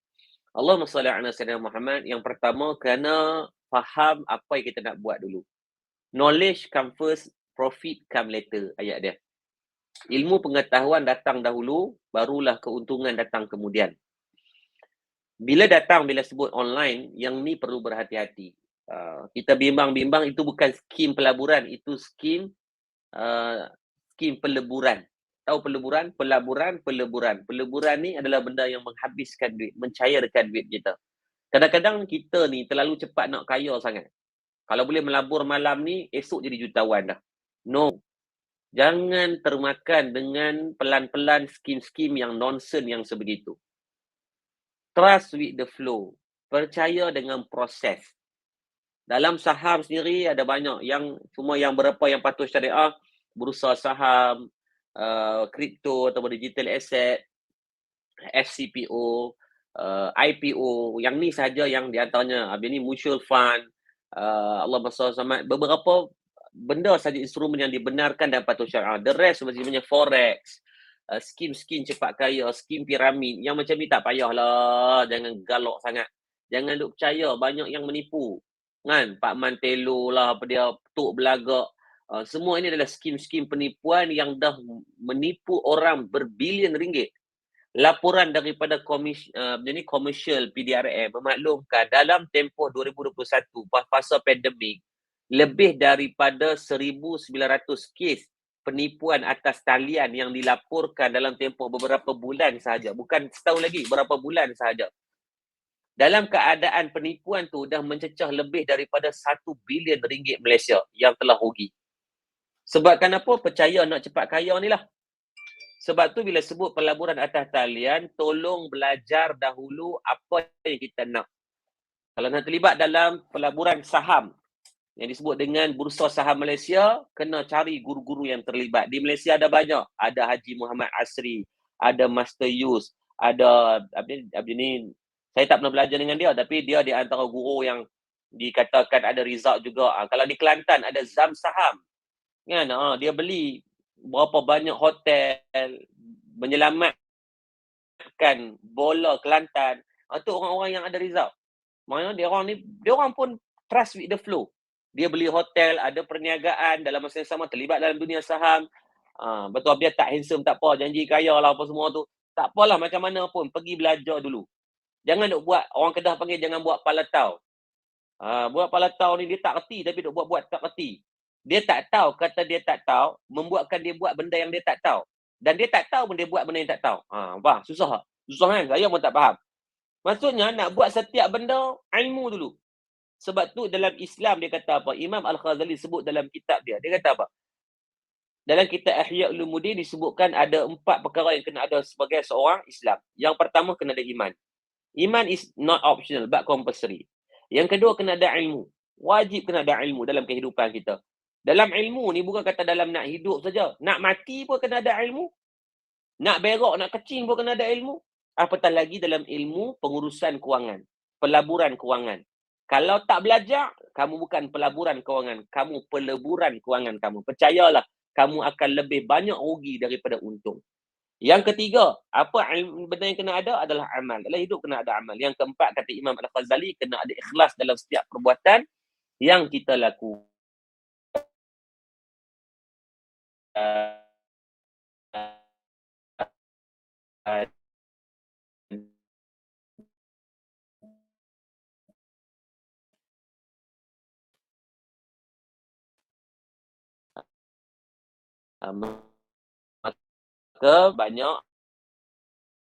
Allahumma salli ala sayyidina Muhammad. Yang pertama, kena faham apa yang kita nak buat dulu. Knowledge come first, profit come later, ayat dia. Ilmu pengetahuan datang dahulu, barulah keuntungan datang kemudian. Bila sebut online, yang ni perlu berhati-hati. Kita bimbang-bimbang, itu bukan skim pelaburan, itu skim peleburan. Tahu peleburan? Peleburan. Peleburan ni adalah benda yang menghabiskan duit, mencairkan duit kita. Kadang-kadang kita ni terlalu cepat nak kaya sangat. Kalau boleh melabur malam ni, esok jadi jutawan dah. No. Jangan termakan dengan pelan-pelan skim-skim yang nonsense yang sebegitu. Trust with the flow. Percaya dengan proses. Dalam saham sendiri ada banyak yang cuma yang berapa yang patuh syariah, bursa saham, kripto atau digital asset, FCPO, IPO, yang ni saja yang di antaranya. Habis ni mutual fund, Allahumma salli sama, beberapa benda saja instrumen yang dibenarkan dan patuh syariah. The rest sebenarnya forex, skim-skim cepat kaya, skim piramid, yang macam ni tak payahlah, jangan galak sangat. Jangan duk percaya, banyak yang menipu. Kan? Pak Mantelo lah, apa dia, Tok Belagak. Semua ini adalah skim-skim penipuan yang dah menipu orang berbilion ringgit. Laporan daripada Commercial PDRM memaklumkan dalam tempoh 2021 pasal pandemik, lebih daripada 1,900 kes penipuan atas talian yang dilaporkan dalam tempoh beberapa bulan sahaja. Bukan setahun lagi, berapa bulan sahaja. Dalam keadaan penipuan tu dah mencecah lebih daripada 1 bilion ringgit Malaysia yang telah rugi. Sebab kenapa? Percaya nak cepat kaya ni lah. Sebab tu bila sebut pelaburan atas talian, tolong belajar dahulu apa yang kita nak. Kalau nak terlibat dalam pelaburan saham, yang disebut dengan Bursa Saham Malaysia, kena cari guru-guru yang terlibat. Di Malaysia ada banyak. Ada Haji Muhammad Asri, ada Master Yus, ada apa ni, saya tak pernah belajar dengan dia, tapi dia di antara guru yang dikatakan ada result juga. Kalau di Kelantan ada Zam Saham. Kan? Dia beli berapa banyak hotel, menyelamatkan bola Kelantan. Itu orang-orang yang ada result. Maknanya dia orang pun trust with the flow. Dia beli hotel, ada perniagaan, dalam masa yang sama terlibat dalam dunia saham. Betul dia tak handsome, tak apa, janji kaya lah apa semua tu. Tak apalah macam mana pun, pergi belajar dulu. Jangan duk buat, orang Kedah panggil jangan buat palatau. Buat palatau ni dia tak reti tapi duk buat tak reti. Dia tak tahu, kata dia tak tahu, membuatkan dia buat benda yang dia tak tahu. Dan dia tak tahu pun dia buat benda yang tak tahu. Faham? Susah. Susah kan? Saya pun tak faham. Maksudnya nak buat setiap benda, ilmu dulu. Sebab tu dalam Islam dia kata apa? Imam Al-Ghazali sebut dalam kitab dia. Dia kata apa? Dalam kitab Ihya Ulumuddin disebutkan ada 4 perkara yang kena ada sebagai seorang Islam. Yang pertama kena ada iman. Iman is not optional, but compulsory. Yang kedua kena ada ilmu. Wajib kena ada ilmu dalam kehidupan kita. Dalam ilmu ni bukan kata dalam nak hidup saja. Nak mati pun kena ada ilmu. Nak berak, nak kecing pun kena ada ilmu. Apatah lagi dalam ilmu pengurusan kewangan. Pelaburan kewangan. Kalau tak belajar, kamu bukan pelaburan kewangan. Kamu peleburan kewangan kamu. Percayalah, kamu akan lebih banyak rugi daripada untung. Yang ketiga, apa benda yang kena ada adalah amal. Dalam hidup kena ada amal. Yang keempat, kata Imam Al-Ghazali, kena ada ikhlas dalam setiap perbuatan yang kita lakukan. Maka banyak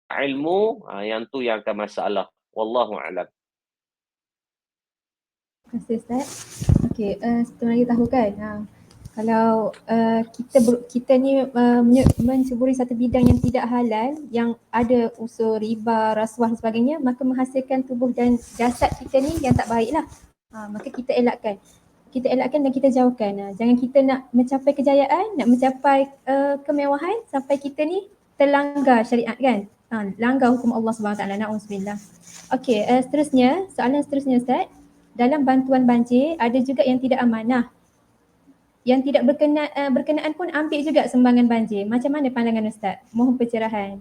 ilmu, yang tu yang akan masalah. Wallahu a'lam. Terima kasih Ustaz. Okey, seperti mana kita tahu kan, kalau kita ni menceburi satu bidang yang tidak halal, yang ada unsur riba, rasuah dan sebagainya, maka menghasilkan tubuh dan jasad kita ni yang tak baik lah. Maka kita elakkan. Kita elakkan dan kita jauhkan. Jangan kita nak mencapai kejayaan, nak mencapai kemewahan sampai kita ni terlanggar syariat kan. Langgar hukum Allah SWT. Na'udzubillah. Okey, seterusnya, soalan seterusnya Ustaz. Dalam bantuan banjir ada juga yang tidak amanah. Yang tidak berkenaan pun ambil juga sumbangan banjir. Macam mana pandangan Ustaz? Mohon pencerahan.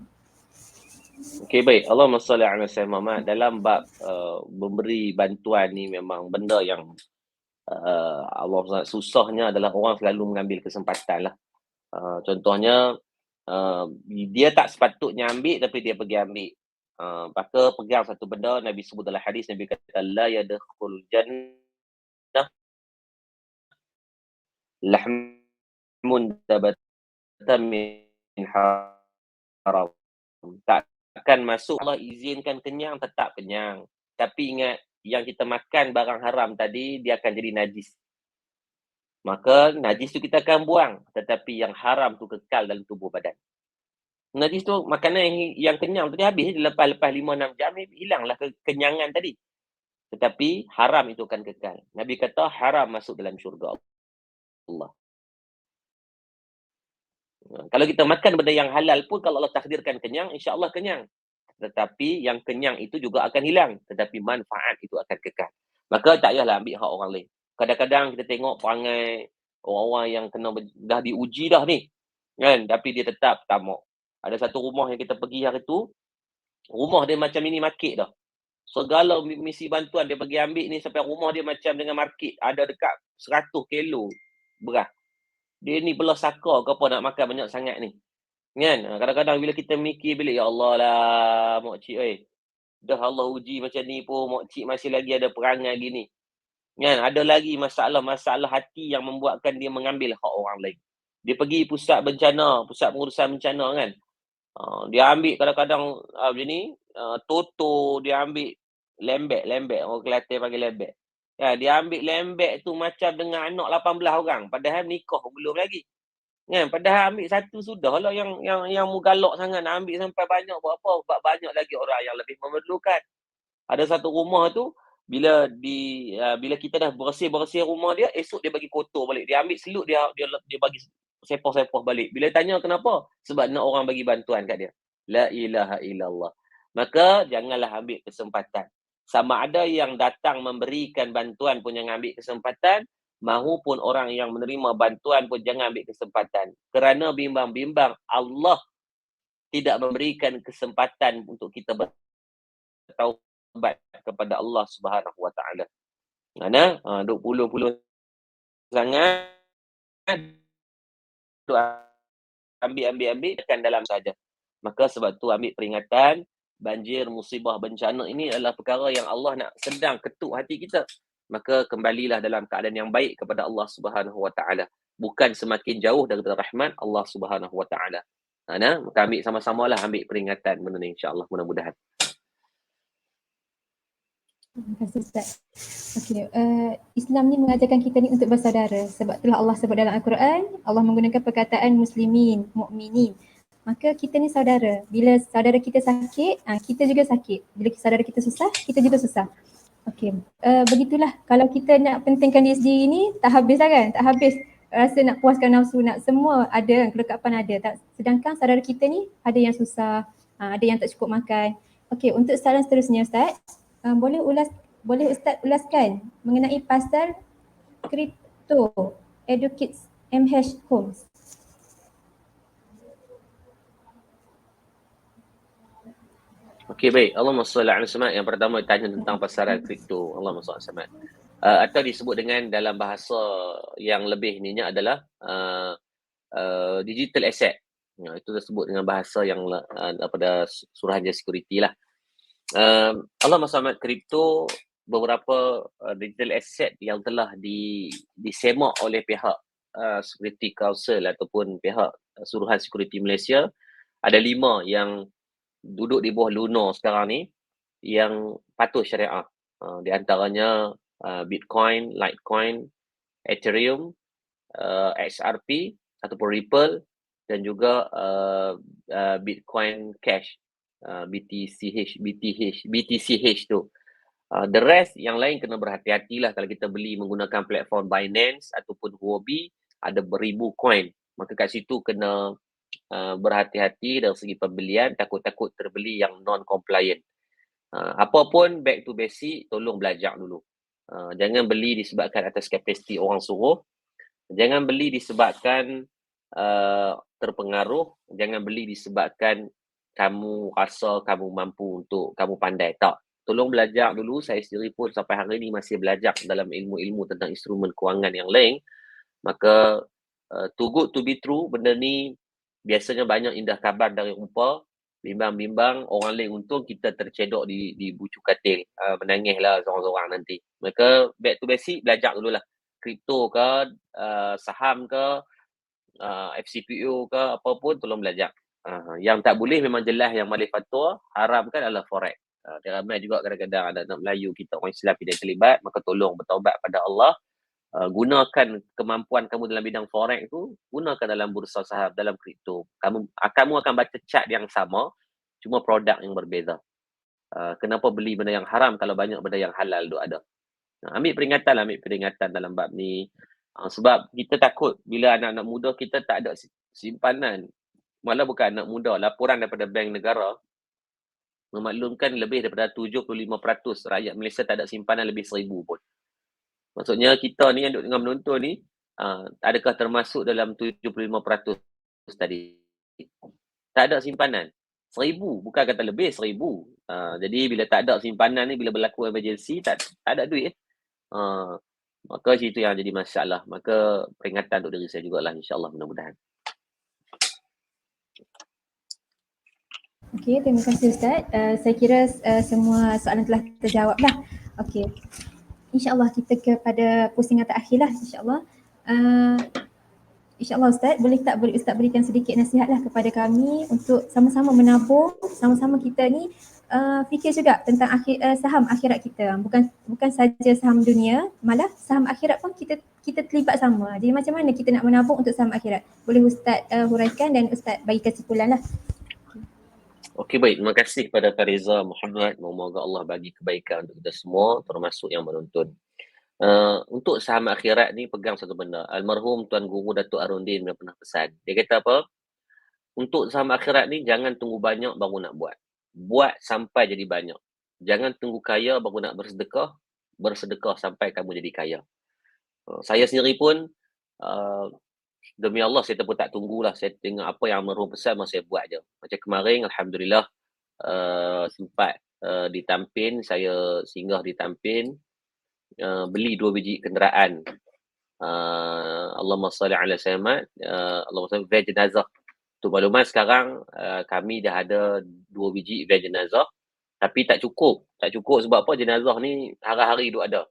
Okey, baik. Allahumma salli ala sayyidina Muhammad. Dalam bab memberi bantuan ni memang benda yang Allah susahnya adalah orang selalu mengambil kesempatan lah. Contohnya dia tak sepatutnya ambil tapi dia pergi ambil. Maka pegang satu benda, Nabi sebut dalam hadis, Nabi kata la yadkhul jannah lahmun dabatan min haram. Tak akan masuk, Allah izinkan kenyang, tetap kenyang. Tapi ingat, yang kita makan barang haram tadi, dia akan jadi najis. Maka najis tu kita akan buang, tetapi yang haram tu kekal dalam tubuh badan. Najis tu makanan yang kenyang tadi habis, lepas 5-6 jam hilanglah kekenyangan tadi. Tetapi haram itu akan kekal. Nabi kata haram masuk dalam syurga Allah. Kalau kita makan benda yang halal pun, kalau Allah takdirkan kenyang, insya-Allah kenyang. Tetapi yang kenyang itu juga akan hilang, tetapi manfaat itu akan kekal. Maka tak payahlah ambil hak orang lain. Kadang-kadang kita tengok perangai orang-orang yang kena dah diuji dah ni, kan, tapi dia tetap tamak. Ada satu rumah yang kita pergi hari tu, rumah dia macam mini market dah. Segala misi bantuan dia pergi ambil ni sampai rumah dia macam dengan market, ada dekat 100 kilo beras. Dia ni belah saka ke apa nak makan banyak sangat ni. Kan? Kadang-kadang bila kita mikir bilik, ya Allah lah, mak cik dah Allah uji macam ni pun, mak cik masih lagi ada perangai gini. Kan? Ada lagi masalah-masalah hati yang membuatkan dia mengambil hak orang lain. Dia pergi pusat bencana, pusat pengurusan bencana kan. Dia ambil kadang-kadang macam ni, toto, dia ambil lembek, orang Kelantan panggil lembek. Ya, dia ambil lembek tu macam dengan anak 18 orang, padahal nikah belum lagi. Kan, padahal ambil satu sudahlah, yang mugalak sangat nak ambil sampai banyak buat apa? Sebab banyak lagi orang yang lebih memerlukan. Ada satu rumah tu, bila kita dah bersih rumah dia, esok dia bagi kotor balik. Dia ambil selut, dia bagi sepah-sepah balik. Bila tanya kenapa? Sebab nak orang bagi bantuan kat dia. La ilaha illallah. Maka janganlah ambil kesempatan. Sama ada yang datang memberikan bantuan pun jangan ambil kesempatan, mahupun orang yang menerima bantuan pun jangan ambil kesempatan. Kerana bimbang-bimbang Allah tidak memberikan kesempatan untuk kita bertaubat kepada Allah Subhanahu Wa Taala. Mana? Duk puluh-puluh sangat, duk ambil kan dalam saja. Maka sebab tu ambil peringatan, banjir, musibah, bencana ini adalah perkara yang Allah nak sedang ketuk hati kita. Maka kembalilah dalam keadaan yang baik kepada Allah Subhanahu Wa Taala. Bukan semakin jauh daripada rahmat Allah Subhanahu Wa Taala. Maka ambil sama-sama lah ambil peringatan benda ni, insya-Allah, mudah-mudahan. Terima kasih Ustaz. Okey, Islam ni mengajarkan kita ni untuk bersaudara. Sebab itulah Allah sebut dalam Al-Quran, Allah menggunakan perkataan muslimin, mukminin. Maka kita ni saudara. Bila saudara kita sakit, kita juga sakit. Bila saudara kita susah, kita juga susah. Okey, begitulah. Kalau kita nak pentingkan diri sendiri ni, tak habis lah kan? Tak habis. Rasa nak puaskan nafsu, nak semua ada, kelekapan ada. Sedangkan saudara kita ni ada yang susah, ada yang tak cukup makan. Okey, untuk soalan seterusnya Ustaz, boleh Ustaz ulaskan mengenai pasal kripto educates MH Holmes. Okey, baik. Allahumma salli ala Muhammad. Yang pertama tanya tentang pasaran kripto. Allahumma salli ala Muhammad. Atau disebut dengan dalam bahasa yang lebih ininya adalah digital asset. Itu disebut dengan bahasa yang daripada Suruhanjaya Security lah. Allahumma salli ala kripto, beberapa digital asset yang telah disemak oleh pihak Security Council ataupun pihak Suruhan Security Malaysia. Ada 5 yang duduk di bawah Luno sekarang ni yang patuh syariah. Di antaranya Bitcoin, Litecoin, Ethereum, XRP ataupun Ripple, dan juga Bitcoin Cash, BTCH tu. The rest yang lain kena berhati-hatilah kalau kita beli menggunakan platform Binance ataupun Huobi, ada beribu coin. Maka kat situ kena berhati-hati dari segi pembelian, takut-takut terbeli yang non-compliant. Apa pun back to basic, tolong belajar dulu. Jangan beli disebabkan atas kapasiti orang suruh. Jangan beli disebabkan terpengaruh. Jangan beli disebabkan kamu rasa kamu mampu untuk kamu pandai. Tak. Tolong belajar dulu. Saya sendiri pun sampai hari ini masih belajar dalam ilmu-ilmu tentang instrumen kewangan yang lain. Maka too good to be true, benda ni biasanya banyak indah kabar dari rupa. Bimbang-bimbang orang lain untung, kita tercedok di bucu katil. Menangislah seorang-seorang nanti. Maka back to basic, belajar dululah. Kripto ke, saham ke, FCPO ke, apa pun tolong belajar. Yang tak boleh memang jelas yang Malik Fatwa haramkan adalah forex. Ramai juga kadang-kadang ada anak Melayu kita orang Islam tidak terlibat, maka tolong bertaubat pada Allah. Gunakan kemampuan kamu dalam bidang forex tu, gunakan dalam bursa saham, dalam kripto. Kamu akan baca chart yang sama, cuma produk yang berbeza. Kenapa beli benda yang haram kalau banyak benda yang halal tu ada? Ambil peringatan dalam bab ni. Sebab kita takut bila anak-anak muda kita tak ada simpanan. Malah bukan anak muda, laporan daripada Bank Negara memaklumkan lebih daripada 75% rakyat Malaysia tak ada simpanan lebih 1,000 pun. Maksudnya kita ni yang duduk dengan menonton ni, adakah termasuk dalam 75% tadi? Tak ada simpanan. 1,000, bukan kata lebih, 1,000. Jadi bila tak ada simpanan ni, bila berlaku emergency, tak ada duit. Maka situ yang jadi masalah. Maka peringatan untuk diri saya jugalah, insyaAllah, mudah-mudahan. Okey, terima kasih Ustaz. Saya kira semua soalan telah terjawab lah. Okey. InsyaAllah kita kepada pusingan terakhir lah, insyaAllah. InsyaAllah Ustaz, boleh tak Ustaz berikan sedikit nasihat lah kepada kami untuk sama-sama menabung, sama-sama kita ni fikir juga tentang saham akhirat kita. Bukan saja saham dunia, malah saham akhirat pun kita terlibat sama. Jadi macam mana kita nak menabung untuk saham akhirat? Boleh Ustaz huraikan dan Ustaz bagi kesimpulan lah. Okey, baik. Terima kasih kepada Fariza Muhammad. Moga-moga Allah bagi kebaikan untuk kita semua, termasuk yang menonton. Untuk saham akhirat ni pegang satu benda. Almarhum Tuan Guru Datuk Arundin dia pernah pesan. Dia kata apa? Untuk saham akhirat ni jangan tunggu banyak baru nak buat. Buat sampai jadi banyak. Jangan tunggu kaya baru nak bersedekah. Bersedekah sampai kamu jadi kaya. Saya sendiri pun uh, demi Allah saya pun tak tunggulah. Saya tengok apa yang almarhum pesan, masa saya buat je. Macam kemarin, Alhamdulillah, sempat di Tampin, saya singgah di Tampin, beli 2 biji kenderaan. Allahumma salli ala Sayyidina Allahumma salli van jenazah. Untuk maklumat sekarang kami dah ada 2 biji van jenazah, tapi tak cukup. Tak cukup sebab apa? Jenazah ni hari-hari duk ada.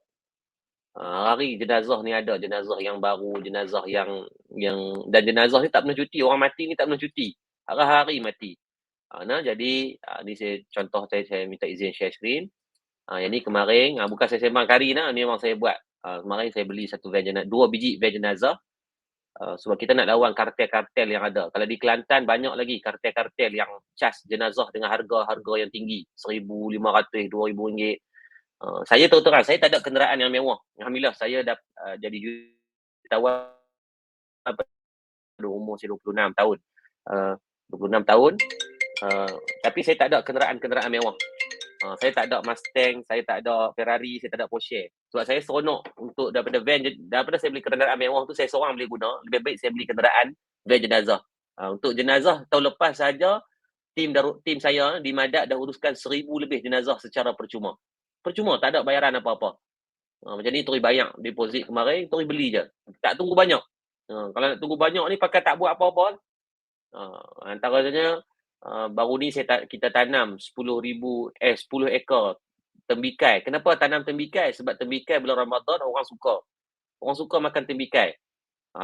Hari jenazah ni ada, jenazah yang baru, jenazah yang dan jenazah ni tak pernah cuti. Orang mati ni tak pernah cuti. Hari-hari mati. Jadi ni contoh saya minta izin share screen. Yang ni kemarin, bukan saya sembang kari ni memang saya buat. Kemarin saya beli 2 biji van jenazah. Sebab kita nak lawan kartel-kartel yang ada. Kalau di Kelantan banyak lagi kartel-kartel yang cas jenazah dengan harga-harga yang tinggi, RM1,500, RM2,000. Saya tahu terang, saya tak ada kenderaan yang mewah. Alhamdulillah saya dah jadi jutawan pada umur saya 26 tahun. 26 tahun. Tapi saya tak ada kenderaan mewah. Saya tak ada Mustang, saya tak ada Ferrari, saya tak ada Porsche. Sebab saya seronok untuk daripada saya beli kenderaan mewah tu saya seorang boleh guna, lebih baik saya beli kenderaan van jenazah. Untuk jenazah tahun lepas saja tim saya di Madak dah uruskan 1,000 lebih jenazah secara percuma. Percuma, tak ada bayaran apa-apa. Macam ni Tori bayar deposit kemarin, Tori beli je. Tak tunggu banyak. Kalau nak tunggu banyak ni pakai tak buat apa-apa. Antaranya baru ni kita tanam 10 ekor tembikai. Kenapa tanam tembikai? Sebab tembikai bulan Ramadan orang suka. Orang suka makan tembikai.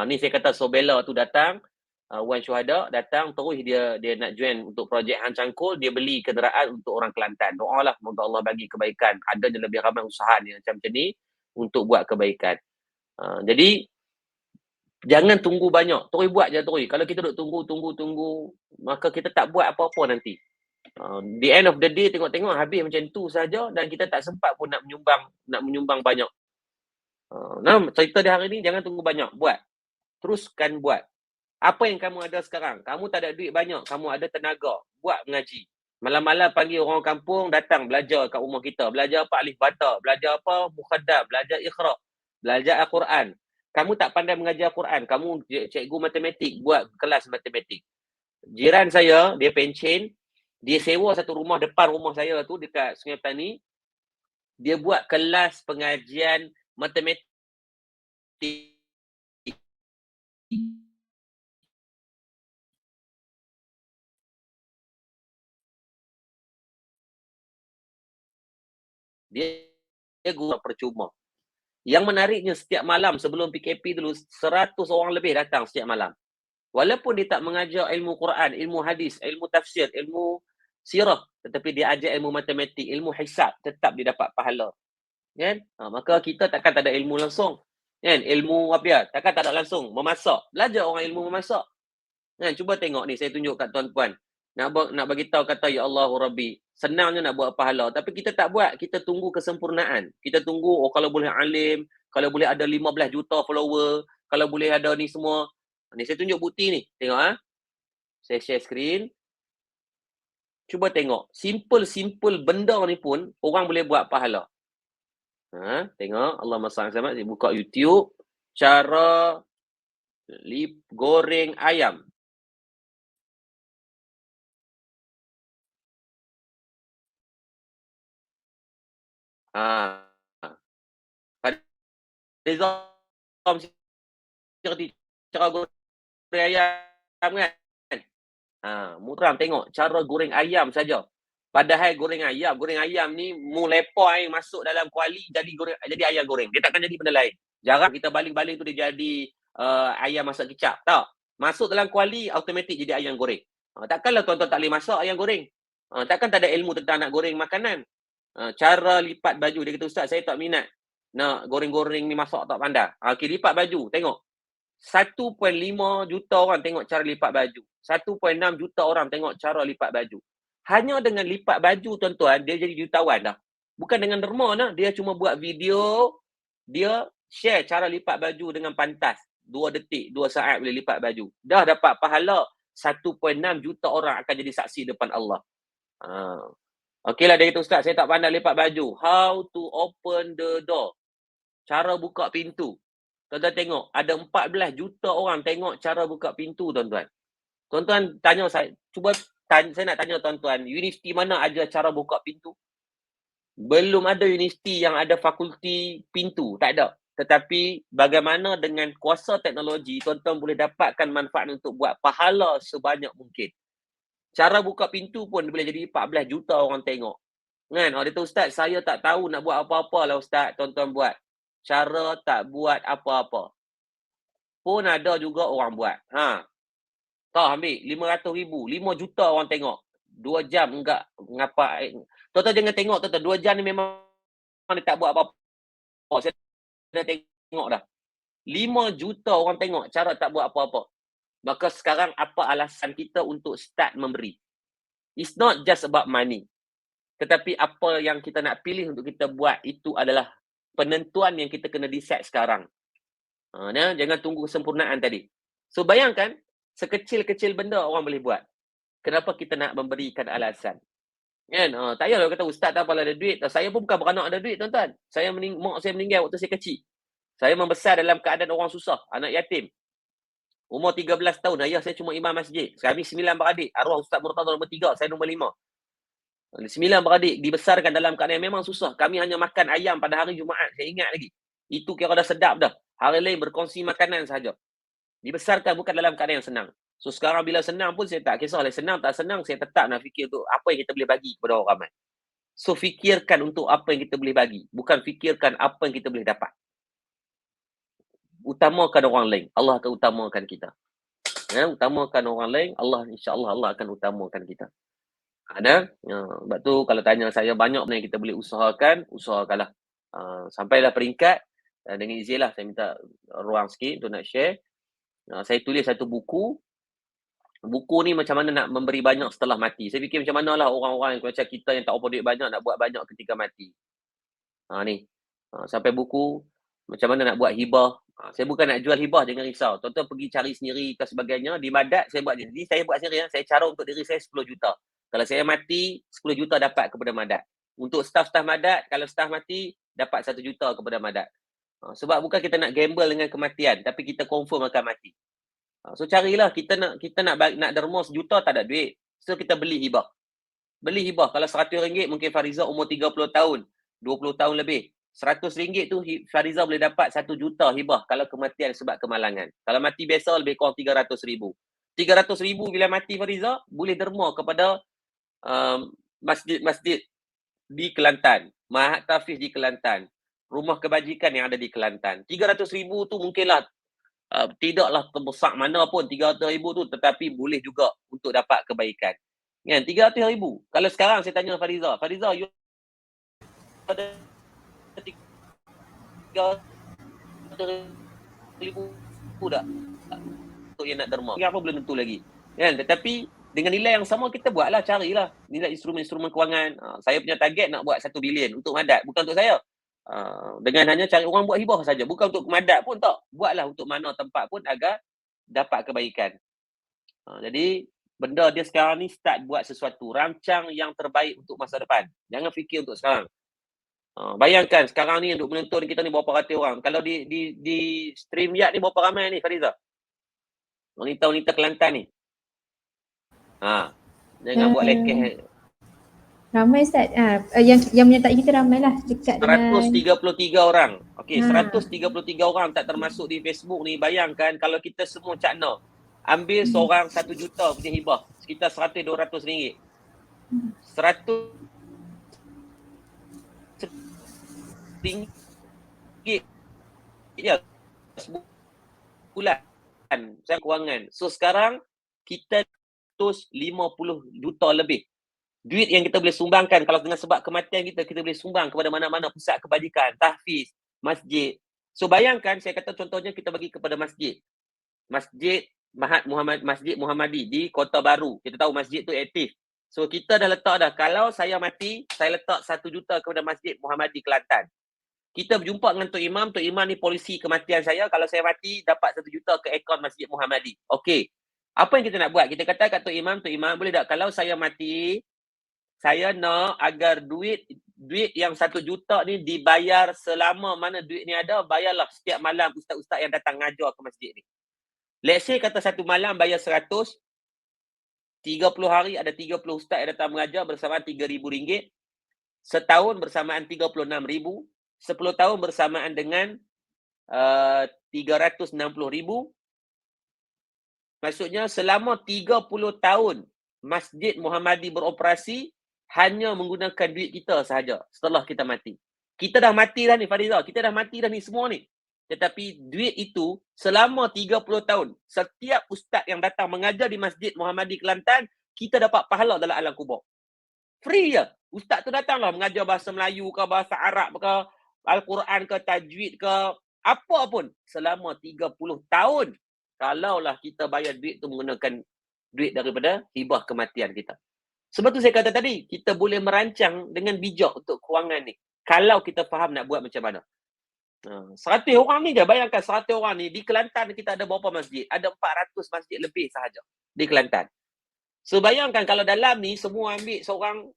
Ni saya kata Sobela tu datang, Wan Syuhada datang, terus dia nak join untuk projek Han Cangkul, dia beli kenderaan untuk orang Kelantan. Doalah moga Allah bagi kebaikan. Ada je lebih ramai usaha ni macam ni untuk buat kebaikan. Jadi jangan tunggu banyak. Terus buat je terus. Kalau kita duk tunggu, maka kita tak buat apa-apa nanti. The end of the day tengok-tengok habis macam tu saja dan kita tak sempat pun nak menyumbang banyak. Cerita di hari ni jangan tunggu banyak, buat. Teruskan buat. Apa yang kamu ada sekarang? Kamu tak ada duit banyak, kamu ada tenaga, buat mengaji. Malam-malam panggil orang kampung datang belajar kat rumah kita. Belajar apa? Alif bata, belajar apa? Mukhaddam, belajar Iqra, belajar Al-Quran. Kamu tak pandai mengajar Al-Quran, kamu cikgu matematik, buat kelas matematik. Jiran saya, dia pencen, dia sewa satu rumah depan rumah saya tu dekat Sungai Petani. Dia buat kelas pengajian matematik. Dia guna percuma. Yang menariknya setiap malam sebelum PKP dulu 100 orang lebih datang setiap malam. Walaupun dia tak mengajar ilmu Quran, ilmu hadis, ilmu tafsir, ilmu sirah, tetapi dia ajar ilmu matematik, ilmu hisab, tetap dia dapat pahala. Kan? Maka kita takkan tak ada ilmu langsung. Kan? Ilmu apa ya? Takkan tak ada langsung. Memasak. Belajar orang ilmu memasak. Kan? Cuba tengok ni, saya tunjuk kat tuan-puan. Nak bagi tahu kata ya Allahu Rabbi. Senangnya nak buat pahala, tapi kita tak buat. Kita tunggu kesempurnaan. Kita tunggu kalau boleh alim, kalau boleh ada 15 juta follower, kalau boleh ada ni semua. Ni saya tunjuk bukti ni. Tengok Saya share screen. Cuba tengok. Simple benda ni pun orang boleh buat pahala. Tengok. Allahumma salli alaihi wasallam. Saya buka YouTube. Cara goreng ayam. Cara goreng ayam kan? Muram tengok cara goreng ayam saja. Padahal goreng ayam ni mu lepa air masuk dalam kuali jadi ayam goreng. Dia takkan jadi benda lain. Jarang kita baling-baling tu dia jadi ayam masak kicap. Tak. Masuk dalam kuali automatik jadi ayam goreng. Takkanlah tuan-tuan tak boleh masak ayam goreng. Takkan tak ada ilmu tentang nak goreng makanan. Cara lipat baju. Dia kata, Ustaz saya tak minat nak goreng-goreng ni masak tak pandai. Okay, lipat baju. Tengok. 1.5 juta orang tengok cara lipat baju. 1.6 juta orang tengok cara lipat baju. Hanya dengan lipat baju tuan-tuan, dia jadi jutawan dah. Bukan dengan derma dah, dia cuma buat video, dia share cara lipat baju dengan pantas. 2 detik, 2 saat boleh lipat baju. Dah dapat pahala 1.6 juta orang akan jadi saksi depan Allah. Okeylah, dia kata, Ustaz, saya tak pandai lipat baju. How to open the door? Cara buka pintu. Tuan-tuan tengok, ada 14 juta orang tengok cara buka pintu, tuan-tuan. Tuan-tuan tanya saya, saya nak tanya tuan-tuan, universiti mana ajar cara buka pintu? Belum ada universiti yang ada fakulti pintu, tak ada. Tetapi bagaimana dengan kuasa teknologi, tuan-tuan boleh dapatkan manfaat untuk buat pahala sebanyak mungkin. Cara buka pintu pun boleh jadi 14 juta orang tengok. Kan? Dia kata, Ustaz, saya tak tahu nak buat apa-apa lah, Ustaz. Tuan-tuan buat. Cara tak buat apa-apa. Pun ada juga orang buat. Tahu ambil 500,000, 5 juta orang tengok. 2 jam enggak ngapa. Tuan-tuan jangan tengok, tuan-tuan. 2 jam ni memang dia tak buat apa-apa. Saya dah tengok dah. 5 juta orang tengok cara tak buat apa-apa. Maka sekarang apa alasan kita untuk start memberi? It's not just about money. Tetapi apa yang kita nak pilih untuk kita buat itu adalah penentuan yang kita kena decide sekarang. Jangan tunggu kesempurnaan tadi. So bayangkan, sekecil-kecil benda orang boleh buat. Kenapa kita nak memberikan alasan? Kan? Tak payahlah kata, Ustaz tak apalah ada duit. Saya pun bukan beranak ada duit, tuan-tuan. Mak saya meninggal waktu saya kecil. Saya membesar dalam keadaan orang susah, anak yatim. Umur 13 tahun, ayah saya cuma imam masjid. Kami 9 beradik. Arwah Ustaz Murtaza nombor 3, saya nombor 5. 9 beradik dibesarkan dalam keadaan yang memang susah. Kami hanya makan ayam pada hari Jumaat. Saya ingat lagi. Itu kira dah sedap dah. Hari lain berkongsi makanan sahaja. Dibesarkan bukan dalam keadaan yang senang. So sekarang bila senang pun saya tak kisah. Senang tak senang, saya tetap nak fikir untuk apa yang kita boleh bagi kepada orang ramai. So fikirkan untuk apa yang kita boleh bagi. Bukan fikirkan apa yang kita boleh dapat. Utamakan orang lain. Allah akan utamakan kita. Utamakan orang lain. Allah, insyaAllah Allah akan utamakan kita. Sebab tu kalau tanya saya banyak benda yang kita boleh usahakanlah. Sampailah peringkat, dengan izin lah saya minta ruang sikit untuk nak share. Saya tulis satu buku. Buku ni macam mana nak memberi banyak setelah mati. Saya fikir macam mana lah orang-orang yang macam kita yang tak apa duit banyak nak buat banyak ketika mati. Sampai buku macam mana nak buat hibah. Saya bukan nak jual hibah, jangan risau. Tuan-tuan pergi cari sendiri ke sebagainya. Di Madat saya buat jadi saya buat sendiri. Saya cara untuk diri saya 10 juta. Kalau saya mati, 10 juta dapat kepada Madat. Untuk staf-staf Madat, kalau staf mati, dapat 1 juta kepada Madat. Sebab bukan kita nak gamble dengan kematian, tapi kita confirm akan mati. So carilah, kita nak derma 1 juta, tak ada duit. So kita beli hibah. Beli hibah, kalau RM100 mungkin Fariza umur 30 tahun, 20 tahun lebih. RM100 tu Fariza boleh dapat 1 juta hibah kalau kematian sebab kemalangan. Kalau mati biasa lebih kurang RM300,000. RM300,000 bila mati Fariza, boleh derma kepada masjid-masjid di Kelantan, Mahat Tafiz di Kelantan, rumah kebajikan yang ada di Kelantan. RM300,000 tu mungkinlah tidaklah terbesar mana pun RM300,000 tu, tetapi boleh juga untuk dapat kebaikan. Kan? RM300,000. Kalau sekarang saya tanya Fariza, you ada RM300,000 tak untuk yang nak derma? Apa belum tentu lagi. Kan? Tetapi dengan nilai yang sama kita buatlah, carilah nilai instrumen-instrumen kewangan. Saya punya target nak buat 1 bilion untuk Madat, bukan untuk saya. Dengan hanya cari orang buat hibah saja, bukan untuk Madat pun tak. Buatlah untuk mana tempat pun agar dapat kebaikan. Jadi benda dia sekarang ni start buat sesuatu, rancang yang terbaik untuk masa depan. Jangan fikir untuk sekarang. Bayangkan sekarang ni untuk menonton kita ni berapa ratus orang. Kalau di StreamYard ni berapa ramai ni Fariza? Wanita-wanita Kelantan ni. Jangan buat lekeh. Ramai Ustaz. Yang menyertai kita ramai lah. Dekat 133 orang. Okey, 133 orang tak termasuk di Facebook ni. Bayangkan kalau kita semua cakna. Ambil seorang 1 juta punya hibah. Sekitar RM100-200. 100 ringgit. Ya. Sebulan. Saya kewangan. So sekarang kita 50 juta lebih. Duit yang kita boleh sumbangkan kalau dengan sebab kematian kita boleh sumbang kepada mana-mana pusat kebajikan, tahfiz, masjid. So bayangkan, saya kata contohnya kita bagi kepada masjid. Masjid Masjid Muhammadi di Kota Baru. Kita tahu masjid tu aktif. So kita dah letak dah, kalau saya mati, saya letak 1 juta kepada Masjid Muhammadi Kelantan. Kita berjumpa dengan Tok Imam ni polisi kematian saya, kalau saya mati dapat 1 juta ke akaun Masjid Muhammadi. Okey. Apa yang kita nak buat? Kita kata kat Tok Imam boleh tak kalau saya mati, saya nak agar duit yang 1 juta ni dibayar selama mana duit ni ada, bayarlah setiap malam ustaz-ustaz yang datang ngajar ke masjid ni. Let's say kata satu malam bayar 100, 30 hari ada 30 ustaz yang datang mengajar bersamaan RM3,000. Setahun bersamaan RM36,000. 10 tahun bersamaan dengan RM360,000. Maksudnya selama 30 tahun Masjid Muhammadi beroperasi hanya menggunakan duit kita sahaja setelah kita mati. Kita dah mati dah ni Fariza, kita dah mati dah ni semua ni. Tetapi duit itu selama 30 tahun, setiap ustaz yang datang mengajar di Masjid Muhammadi Kelantan, kita dapat pahala dalam alam kubur. Free je. Ustaz tu datanglah mengajar bahasa Melayu ke, bahasa Arab ke, Al-Quran ke, tajwid ke, apa pun. Selama 30 tahun, kalaulah kita bayar duit tu menggunakan duit daripada hibah kematian kita. Sebab tu saya kata tadi, kita boleh merancang dengan bijak untuk kewangan ni. Kalau kita faham nak buat macam mana. 100 orang ni je, bayangkan 100 orang ni, di Kelantan kita ada berapa masjid? Ada 400 masjid lebih sahaja di Kelantan. So bayangkan kalau dalam ni semua ambil seorang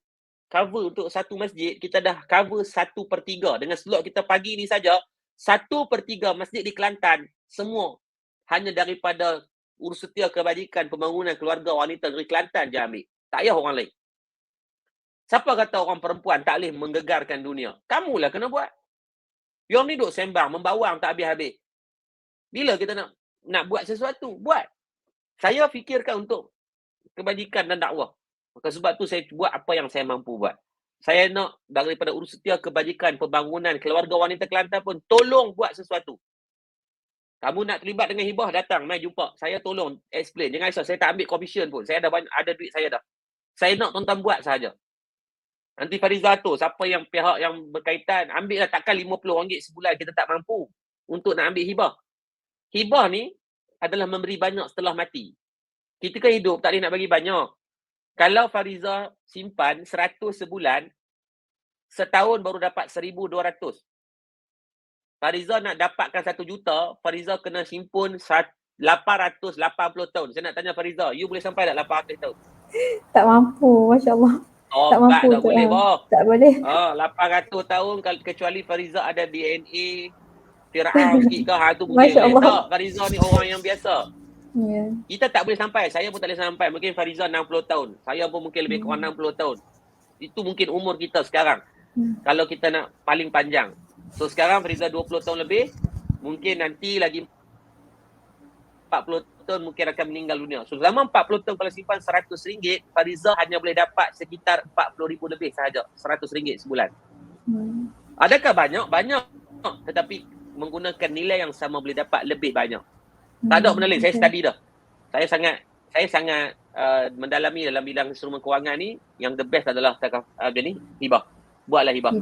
cover untuk satu masjid, kita dah cover 1/3. Dengan slot kita pagi ni saja, 1/3 masjid di Kelantan, semua hanya daripada Urussetia Kebajikan Pembangunan Keluarga Wanita Negeri Kelantan je ambil. Tak payah orang lain. Siapa kata orang perempuan tak boleh menggegarkan dunia? Kamulah kena buat. Yang ni duk sembang, membawang tak habis-habis. Bila kita nak buat sesuatu? Buat. Saya fikirkan untuk kebajikan dan dakwah. Maka sebab tu saya buat apa yang saya mampu buat. Saya nak daripada Urussetia Kebajikan Pembangunan Keluarga Wanita Kelantan pun tolong buat sesuatu. Kamu nak terlibat dengan hibah, datang, mai jumpa. Saya tolong explain. Jangan risau, saya tak ambil commission pun. Saya dah banyak, ada duit saya dah. Saya nak tuan-tuan buat sahaja. Nanti Fariza tu, siapa yang pihak yang berkaitan, ambil lah, takkan RM50 sebulan kita tak mampu untuk nak ambil hibah. Hibah ni adalah memberi banyak setelah mati. Kita kan hidup, tak boleh nak bagi banyak. Kalau Fariza simpan 100 sebulan, setahun baru dapat 1,200. Fariza nak dapatkan 1 juta, Fariza kena simpun 880 tahun. Saya nak tanya Fariza, you boleh sampai tak 800 tahun? Tak mampu, Masya Allah. Tak mampu. Tak boleh, boh. Tak boleh. 800 tahun kecuali Fariza ada DNA Fir'aun sikit ke, tu mungkin. Masya Allah. Tak, Fariza ni orang yang biasa. Yeah. Kita tak boleh sampai, saya pun tak boleh sampai. Mungkin Fariza 60 tahun, saya pun mungkin lebih kurang 60 tahun. Itu mungkin umur kita sekarang. Kalau kita nak paling panjang. So sekarang Fariza 20 tahun lebih, mungkin nanti lagi 40 tahun mungkin akan meninggal dunia. So selama 40 tahun kalau simpan RM100, Fariza hanya boleh dapat sekitar RM40,000 lebih sahaja. RM100 sebulan. Adakah banyak? Banyak. Tetapi menggunakan nilai yang sama boleh dapat lebih banyak. Tak ada benda lain. Saya study dah. Saya sangat mendalami dalam bidang instrumen kewangan ni. Yang the best adalah hibah. Buatlah hibah.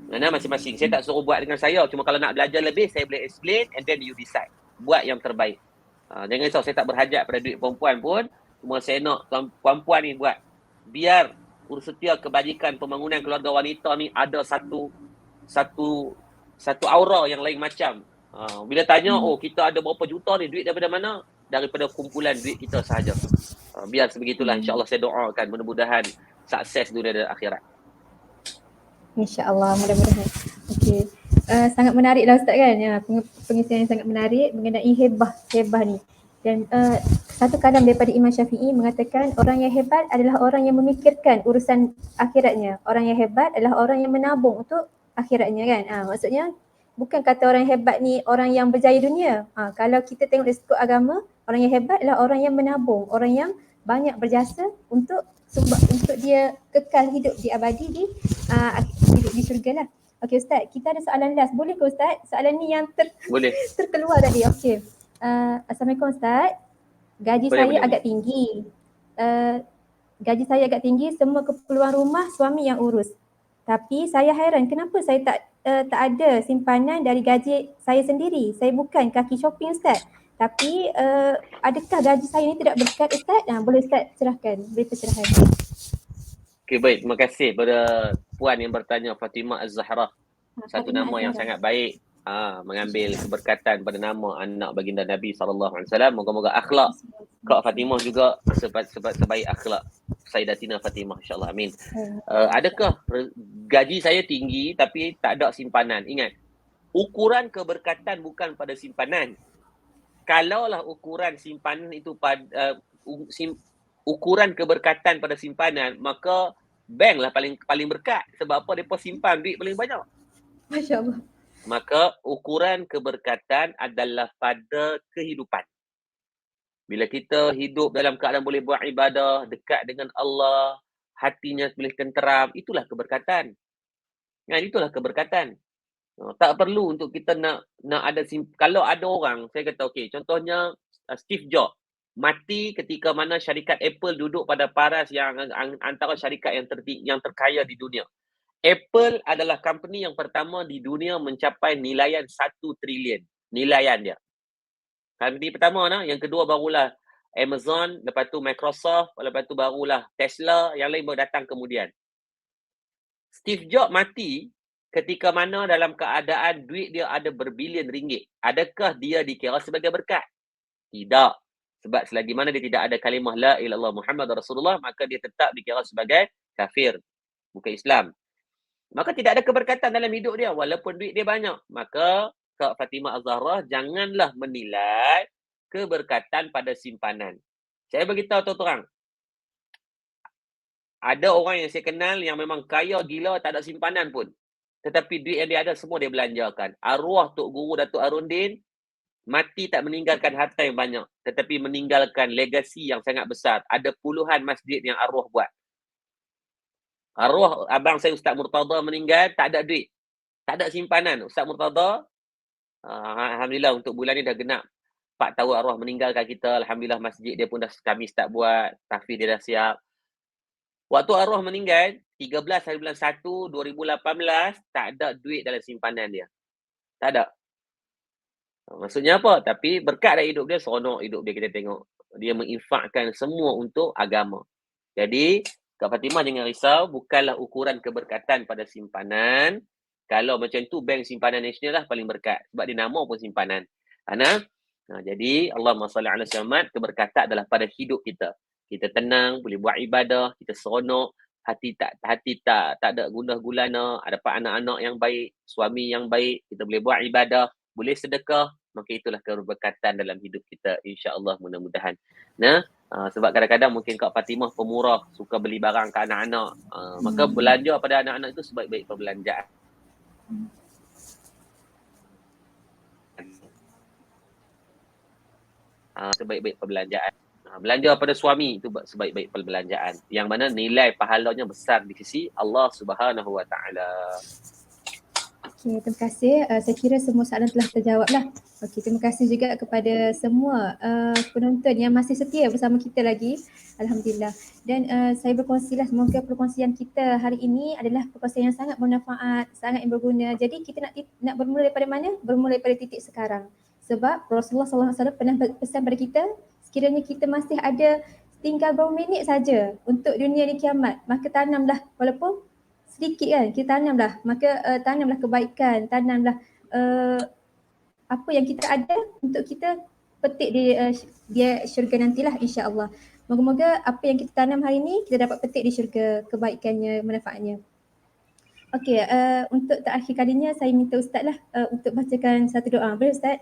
Mana masing-masing. Saya tak suruh buat dengan saya. Cuma kalau nak belajar lebih, saya boleh explain and then you decide. Buat yang terbaik. Jangan risau, saya tak berhajat pada duit perempuan pun. Cuma saya nak perempuan ni buat. Biar Urussetia Kebajikan Pembangunan Keluarga Wanita ni ada satu aura yang lain macam. Bila tanya, kita ada berapa juta ni, duit daripada mana? Daripada kumpulan duit kita sahaja. Biar sebegitulah, insyaAllah saya doakan mudah-mudahan sukses dunia dan akhirat. InsyaAllah, mudah-mudahan. Okey. Sangat menariklah Ustaz kan, ya, pengisian yang sangat menarik mengenai hebah ni. Dan satu kalam daripada Imam Syafi'i mengatakan orang yang hebat adalah orang yang memikirkan urusan akhiratnya. Orang yang hebat adalah orang yang menabung untuk akhiratnya kan. Maksudnya bukan kata orang hebat ni orang yang berjaya dunia. Kalau kita tengok dari sudut agama, orang yang hebat adalah orang yang menabung, orang yang banyak berjasa untuk dia kekal hidup di abadi di syurga lah. Okey Ustaz, kita ada soalan last. Boleh ke Ustaz? Soalan ni yang terkeluar tadi. Okey. Assalamualaikum Ustaz. Gaji saya agak tinggi. Gaji saya agak tinggi, semua keperluan rumah suami yang urus. Tapi saya heran kenapa saya tak ada simpanan dari gaji saya sendiri. Saya bukan kaki shopping Ustaz. Tapi adakah gaji saya ni tidak berkat Ustaz? Boleh Ustaz cerahkan, beri pencerahan. Okey, baik. Terima kasih pada puan yang bertanya, Fatimah Az-Zahra. Satu Fatimah nama yang Az-Zahra. sangat baik. Mengambil keberkatan pada nama anak baginda Nabi SAW. Moga-moga akhlak Kak Fatimah juga sebaik akhlak Sayyidatina Fatimah, insyaAllah. Amin. Adakah gaji saya tinggi tapi tak ada simpanan? Ingat, ukuran keberkatan bukan pada simpanan. Kalaulah ukuran simpanan itu pada ukuran keberkatan pada simpanan, maka bank lah paling berkat. Sebab apa? Mereka simpan duit paling banyak. Masya Allah. Maka ukuran keberkatan adalah pada kehidupan. Bila kita hidup dalam keadaan boleh buat ibadah, dekat dengan Allah, hatinya boleh tenteram, itulah keberkatan. Itulah keberkatan. Tak perlu untuk kita nak ada kalau ada orang, saya kata okey, contohnya Steve Jobs mati ketika mana syarikat Apple duduk pada paras yang antara syarikat yang terkaya di dunia. Apple adalah company yang pertama di dunia mencapai nilaian 1 trilion. Nilaian dia. Company pertama nah, yang kedua barulah Amazon, lepas tu Microsoft, lepas tu barulah Tesla, yang lain baru datang kemudian. Steve Jobs mati ketika mana dalam keadaan duit dia ada berbilion ringgit. Adakah dia dikira sebagai berkat? Tidak. Sebab selagi mana dia tidak ada kalimah la ilaha illallah Muhammad Rasulullah, maka dia tetap dikira sebagai kafir, bukan Islam. Maka tidak ada keberkatan dalam hidup dia walaupun duit dia banyak. Maka Kak Fatimah Az-Zahra, janganlah menilai keberkatan pada simpanan. Saya beritahu terang, ada orang yang saya kenal yang memang kaya gila, tak ada simpanan pun. Tetapi duit yang dia ada semua dia belanjakan. Arwah Tok Guru Datuk Arundin mati tak meninggalkan harta yang banyak, tetapi meninggalkan legasi yang sangat besar. Ada puluhan masjid yang arwah buat. Arwah abang saya Ustaz Murtada meninggal, tak ada duit. Tak ada simpanan. Ustaz Murtada, alhamdulillah untuk bulan ni dah genap 4 tahun arwah meninggalkan kita. Alhamdulillah masjid dia pun dah kami start buat. Tahfiz dia dah siap. Waktu arwah meninggal, 13 hari bulan 1, 2018, tak ada duit dalam simpanan dia. Tak ada. Maksudnya apa? Tapi berkat dari hidup dia, seronok hidup dia kita tengok. Dia menginfakkan semua untuk agama. Jadi, Kak Fatimah jangan risau, bukanlah ukuran keberkatan pada simpanan. Kalau macam tu, bank simpanan nasional lah paling berkat. Sebab dia nama pun simpanan. Jadi, Allahumma salli ala Muhammad, keberkatan adalah pada hidup kita. Kita tenang, boleh buat ibadah, kita seronok, hati tak ada gundah gulana, dapat anak-anak yang baik, suami yang baik, kita boleh buat ibadah, boleh sedekah, maka itulah keberkatan dalam hidup kita, insya-Allah, mudah-mudahan. Sebab kadang-kadang mungkin Kak Fatimah pemurah, suka beli barang ke anak-anak, maka belanja pada anak-anak itu sebaik-baik perbelanjaan. Sebaik-baik perbelanjaan. Belanja pada suami itu sebaik-baik perbelanjaan, yang mana nilai pahalanya besar di sisi Allah Subhanahu Wa Taala. Okey, terima kasih. Saya kira semua soalan telah terjawab lah. Okey, terima kasih juga kepada semua penonton yang masih setia bersama kita lagi. Alhamdulillah. Dan saya berkongsilah, semoga perkongsian kita hari ini adalah perkongsian yang sangat bermanfaat, sangat berguna. Jadi kita nak bermula daripada mana? Bermula daripada titik sekarang. Sebab Rasulullah SAW pernah pesan pada kita, sekiranya kita masih ada tinggal beberapa minit saja untuk dunia ni kiamat, maka tanamlah, walaupun sedikit kan, kita tanamlah, maka tanamlah kebaikan, tanamlah apa yang kita ada untuk kita petik dia syurga nantilah, insya-Allah. Moga-moga apa yang kita tanam hari ni kita dapat petik di syurga, kebaikannya, manfaatnya. Okey, untuk terakhir kalinya saya minta Ustaz lah untuk bacakan satu doa. Boleh Ustaz?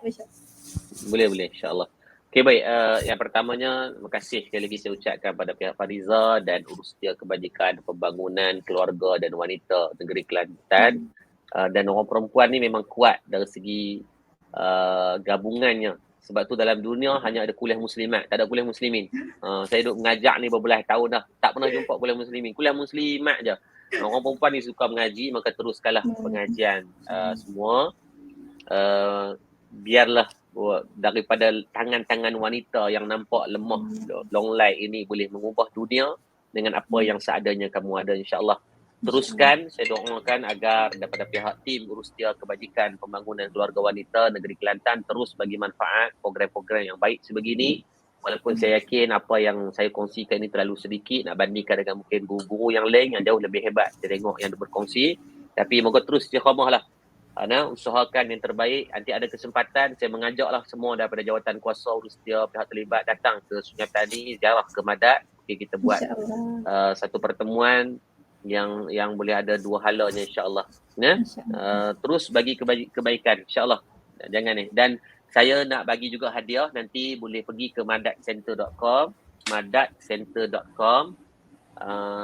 Boleh, insya-Allah. Okey, baik. Yang pertamanya, terima kasih sekali lagi saya ucapkan pada pihak Fariza dan Urustia Kebajikan Pembangunan Keluarga dan Wanita Negeri Kelantan. Dan orang perempuan ni memang kuat dari segi gabungannya. Sebab tu dalam dunia hanya ada kuliah muslimat, tak ada kuliah muslimin. Saya duduk mengajak ni berbelas tahun dah, tak pernah jumpa kuliah muslimin. Kuliah muslimat je. Orang perempuan ni suka mengaji, maka teruskanlah pengajian semua. Biarlah daripada tangan-tangan wanita yang nampak lemah, long light ini boleh mengubah dunia dengan apa yang seadanya kamu ada, insya-Allah. Teruskan, saya doakan agar daripada pihak tim Urustia Kebajikan Pembangunan Keluarga Wanita Negeri Kelantan terus bagi manfaat program-program yang baik sebegini Walaupun saya yakin apa yang saya kongsikan ini terlalu sedikit nak bandingkan dengan mungkin guru-guru yang lain yang jauh lebih hebat. Saya tengok yang berkongsi. Tapi moga terus istiqamah lah. Usahakan yang terbaik. Nanti ada kesempatan, saya mengajaklah semua daripada jawatan kuasa Urustia, pihak terlibat datang ke Sungai Petani, ziarah ke Madat. Okay, kita buat InsyaAllah. satu pertemuan yang boleh ada dua halanya insyaAllah. InsyaAllah. Terus bagi kebaikan insyaAllah. Jangan ni. Dan saya nak bagi juga hadiah, nanti boleh pergi ke madatcenter.com, madatcenter.com.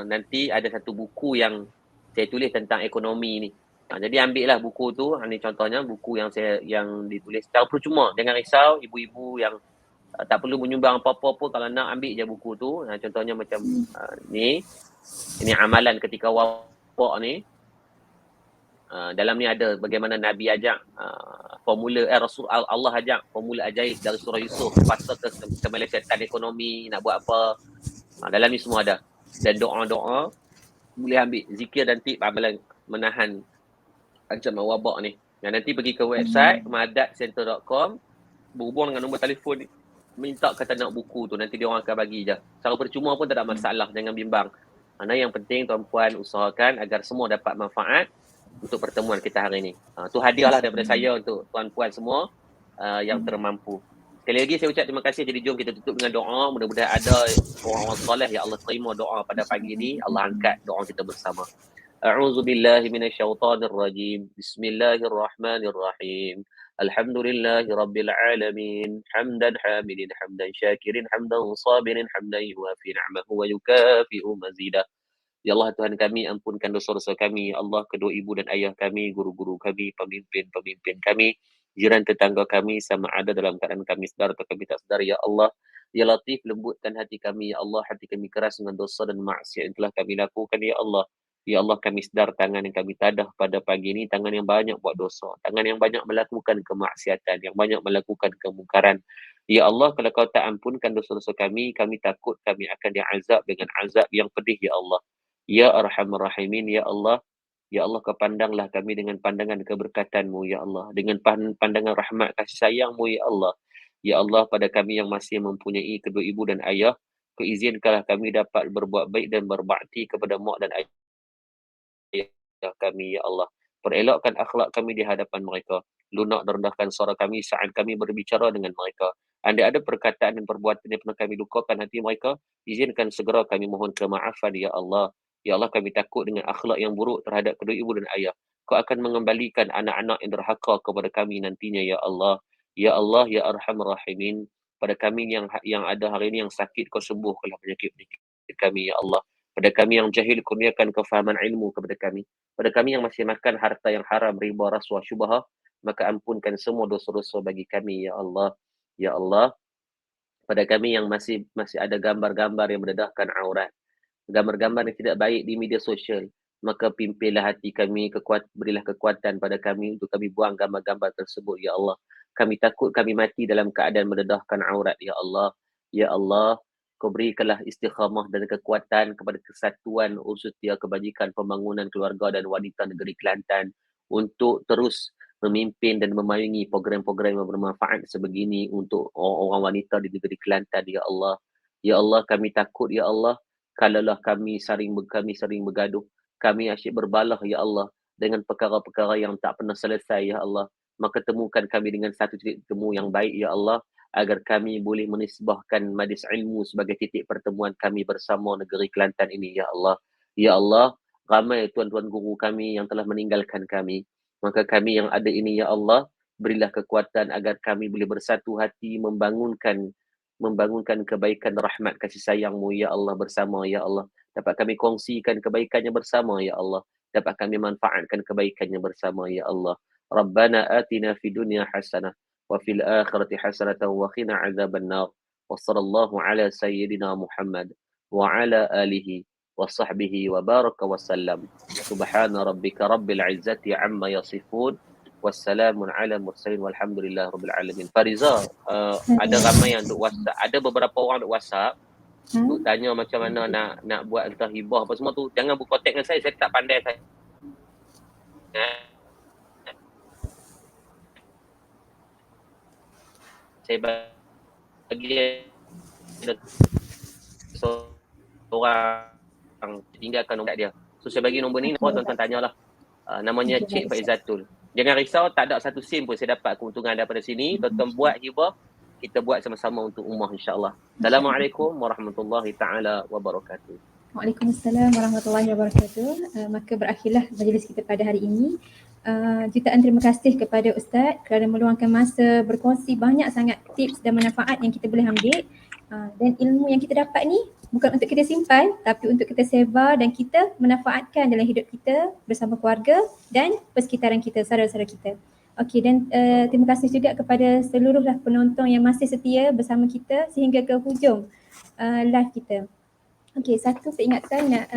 Nanti ada satu buku yang saya tulis tentang ekonomi ni. Jadi ambillah buku tu. Ini contohnya buku yang ditulis secara percuma. Jangan risau ibu-ibu yang tak perlu menyumbang apa-apa pun, kalau nak ambil je buku tu. Contohnya macam ni. Ini amalan ketika wafak ni. Dalam ni ada bagaimana Nabi ajak formula Rasul Allah ajak formula ajaib dari surah Yusuf, fasa ke melesetkan ekonomi, nak buat apa. Dalam ni semua ada. Dan doa-doa boleh ambil, zikir dan tip amalan menahan ancaman wabak ni. Nanti pergi ke website madatcenter.com, berhubung dengan nombor telefon ni, minta kata nak buku tu, nanti dia orang akan bagi je. Secara percuma pun tak ada masalah, jangan bimbang. Yang penting tuan-puan usahakan agar semua dapat manfaat untuk pertemuan kita hari ini. Tu hadiahlah daripada saya untuk tuan-puan semua yang termampu. Sekali lagi saya ucap terima kasih. Jadi jom kita tutup dengan doa. Mudah-mudahan ada orang-orang soleh yang Allah terima doa pada pagi ini. Allah angkat doa kita bersama. A'udzu billahi minasyaitonir rajim. Bismillahirrahmanirrahim. Alhamdulillahi rabbil alamin. Hamdan hamidin, hamdan syakirin, hamdan sabirin, hamdan yuwafi ni'amahu wa yukafi'u mazidah. Ya Allah Tuhan kami, ampunkan dosa-dosa kami. Ya Allah, kedua ibu dan ayah kami, guru-guru kami, pemimpin-pemimpin kami, jiran tetangga kami, sama ada dalam keadaan kami sedar atau kami tak sedar. Ya Allah, Ya Latif, lembutkan hati kami. Ya Allah, hati kami keras dengan dosa dan maksiat yang telah kami lakukan. Ya Allah, Ya Allah, kami sedar tangan yang kami tadah pada pagi ini, tangan yang banyak buat dosa, tangan yang banyak melakukan kemaksiatan, yang banyak melakukan kemungkaran. Ya Allah, kalau kau tak ampunkan dosa-dosa kami takut kami akan diazab dengan azab yang pedih. Ya Allah, Ya Arhamar Rahimin, Ya Allah, Ya Allah, kau pandanglah kami dengan pandangan keberkatan-Mu, Ya Allah, dengan pandangan rahmat kasih sayang-Mu, Ya Allah. Ya Allah, pada kami yang masih mempunyai kedua ibu dan ayah, kau izinkanlah kami dapat berbuat baik dan berbakti kepada mak dan ayah kami, Ya Allah. Perelokkan akhlak kami di hadapan mereka. Lunak dan rendahkan suara kami saat kami berbicara dengan mereka. Andai ada perkataan dan perbuatan yang pernah kami lukakan hati mereka, izinkan segera kami mohon kemaafan, Ya Allah. Ya Allah, kami takut dengan akhlak yang buruk terhadap kedua ibu dan ayah. Kau akan mengembalikan anak-anak yang derhaka kepada kami nantinya, Ya Allah. Ya Allah, Ya Arhamar Rahimin. Pada kami yang ada hari ini yang sakit, kau sembuhkanlah penyakit-penyakit kami, Ya Allah. Pada kami yang jahil, kurniakan kefahaman ilmu kepada kami. Pada kami yang masih makan harta yang haram, riba, rasuah, syubhah, maka ampunkan semua dosa-dosa bagi kami, Ya Allah. Ya Allah, pada kami yang masih ada gambar-gambar yang mendedahkan aurat, gambar-gambar yang tidak baik di media sosial, maka pimpinlah hati kami, berilah kekuatan pada kami untuk kami buang gambar-gambar tersebut, Ya Allah. Kami takut kami mati dalam keadaan mendedahkan aurat, Ya Allah. Ya Allah, kau berikanlah istiqamah dan kekuatan kepada Kesatuan Urustia Kebajikan Pembangunan Keluarga dan Wanita Negeri Kelantan untuk terus memimpin dan memayungi program-program yang bermanfaat sebegini untuk orang-orang wanita di negeri Kelantan, Ya Allah. Ya Allah, kami takut, Ya Allah, kalaulah kami sering bergaduh, kami asyik berbalah, Ya Allah, dengan perkara-perkara yang tak pernah selesai, Ya Allah. Maka temukan kami dengan satu titik temu yang baik, Ya Allah, agar kami boleh menisbahkan majlis ilmu sebagai titik pertemuan kami bersama negeri Kelantan ini, Ya Allah. Ya Allah, ramai tuan-tuan guru kami yang telah meninggalkan kami. Maka kami yang ada ini, Ya Allah, berilah kekuatan agar kami boleh bersatu hati membangunkan kebaikan rahmat kasih sayang-Mu, Ya Allah, bersama, Ya Allah. Dapat kami kongsikan kebaikannya bersama, Ya Allah. Dapat kami manfaatkan kebaikannya bersama, Ya Allah. Rabbana atina fid dunya hasanah wa fil akhirati hasanatan wa qina adzabannar. Wa sallallahu ala sayyidina Muhammad wa ala alihi wa sahbihi wa baraka wa sallam. Subhana rabbika rabbil izzati amma yasifun. Wassalamun ala mursalin walhamdulillah rabbil alamin. Fariza, ada ramai yang duk WhatsApp, ada beberapa orang duk WhatsApp duk tanya macam mana nak buat entah hibah apa semua tu. Jangan buka kontak dengan saya tak pandai saya. Saya bagi seorang tinggalkan nombor dia. So saya bagi nombor ni, tuan-tuan tanyalah. Namanya Cik Faizatul. Jangan risau, tak ada satu sen pun saya dapat keuntungan daripada sini. Tuan-tuan buat hibah, kita buat sama-sama untuk ummah insya-Allah. Assalamualaikum warahmatullahi taala wabarakatuh. Waalaikumsalam warahmatullahi wabarakatuh. Maka berakhirlah majlis kita pada hari ini. Jutaan terima kasih kepada Ustaz kerana meluangkan masa berkongsi banyak sangat tips dan manfaat yang kita boleh ambil. Dan ilmu yang kita dapat ni bukan untuk kita simpan tapi untuk kita sebar dan kita manfaatkan dalam hidup kita bersama keluarga dan persekitaran kita, saudara-saudara kita. Okey, dan terima kasih juga kepada seluruh penonton yang masih setia bersama kita sehingga ke hujung live kita. Okey, satu peringatan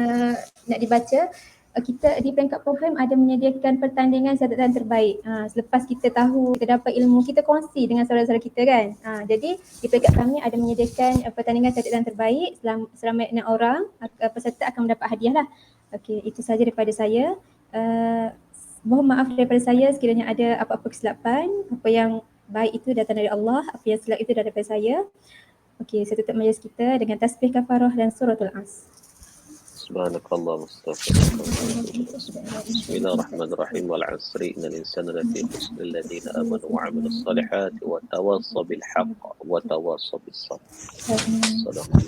nak dibaca. Kita di Peringkat Program ada menyediakan pertandingan catatan terbaik. Selepas kita tahu, kita dapat ilmu, kita kongsi dengan saudara-saudara kita kan. Jadi di peringkat kami ada menyediakan pertandingan catatan terbaik selama 6 orang. Peserta akan mendapat hadiah lah. Okey, itu saja daripada saya. Mohon maaf daripada saya sekiranya ada apa-apa kesilapan. Apa yang baik itu datang dari Allah, apa yang silap itu daripada saya. Okey, saya tutup majlis kita dengan tasbih kafarah dan suratul As. Subhanakallah mustaghfirullah. Bismillahirrahmanirrahim. Wal 'asri innal insana lafi khusr illa alladziina aamanu wa 'amilus salihati wa tawassaw bil haqq wa tawassaw bis sabr. Sadaqallah.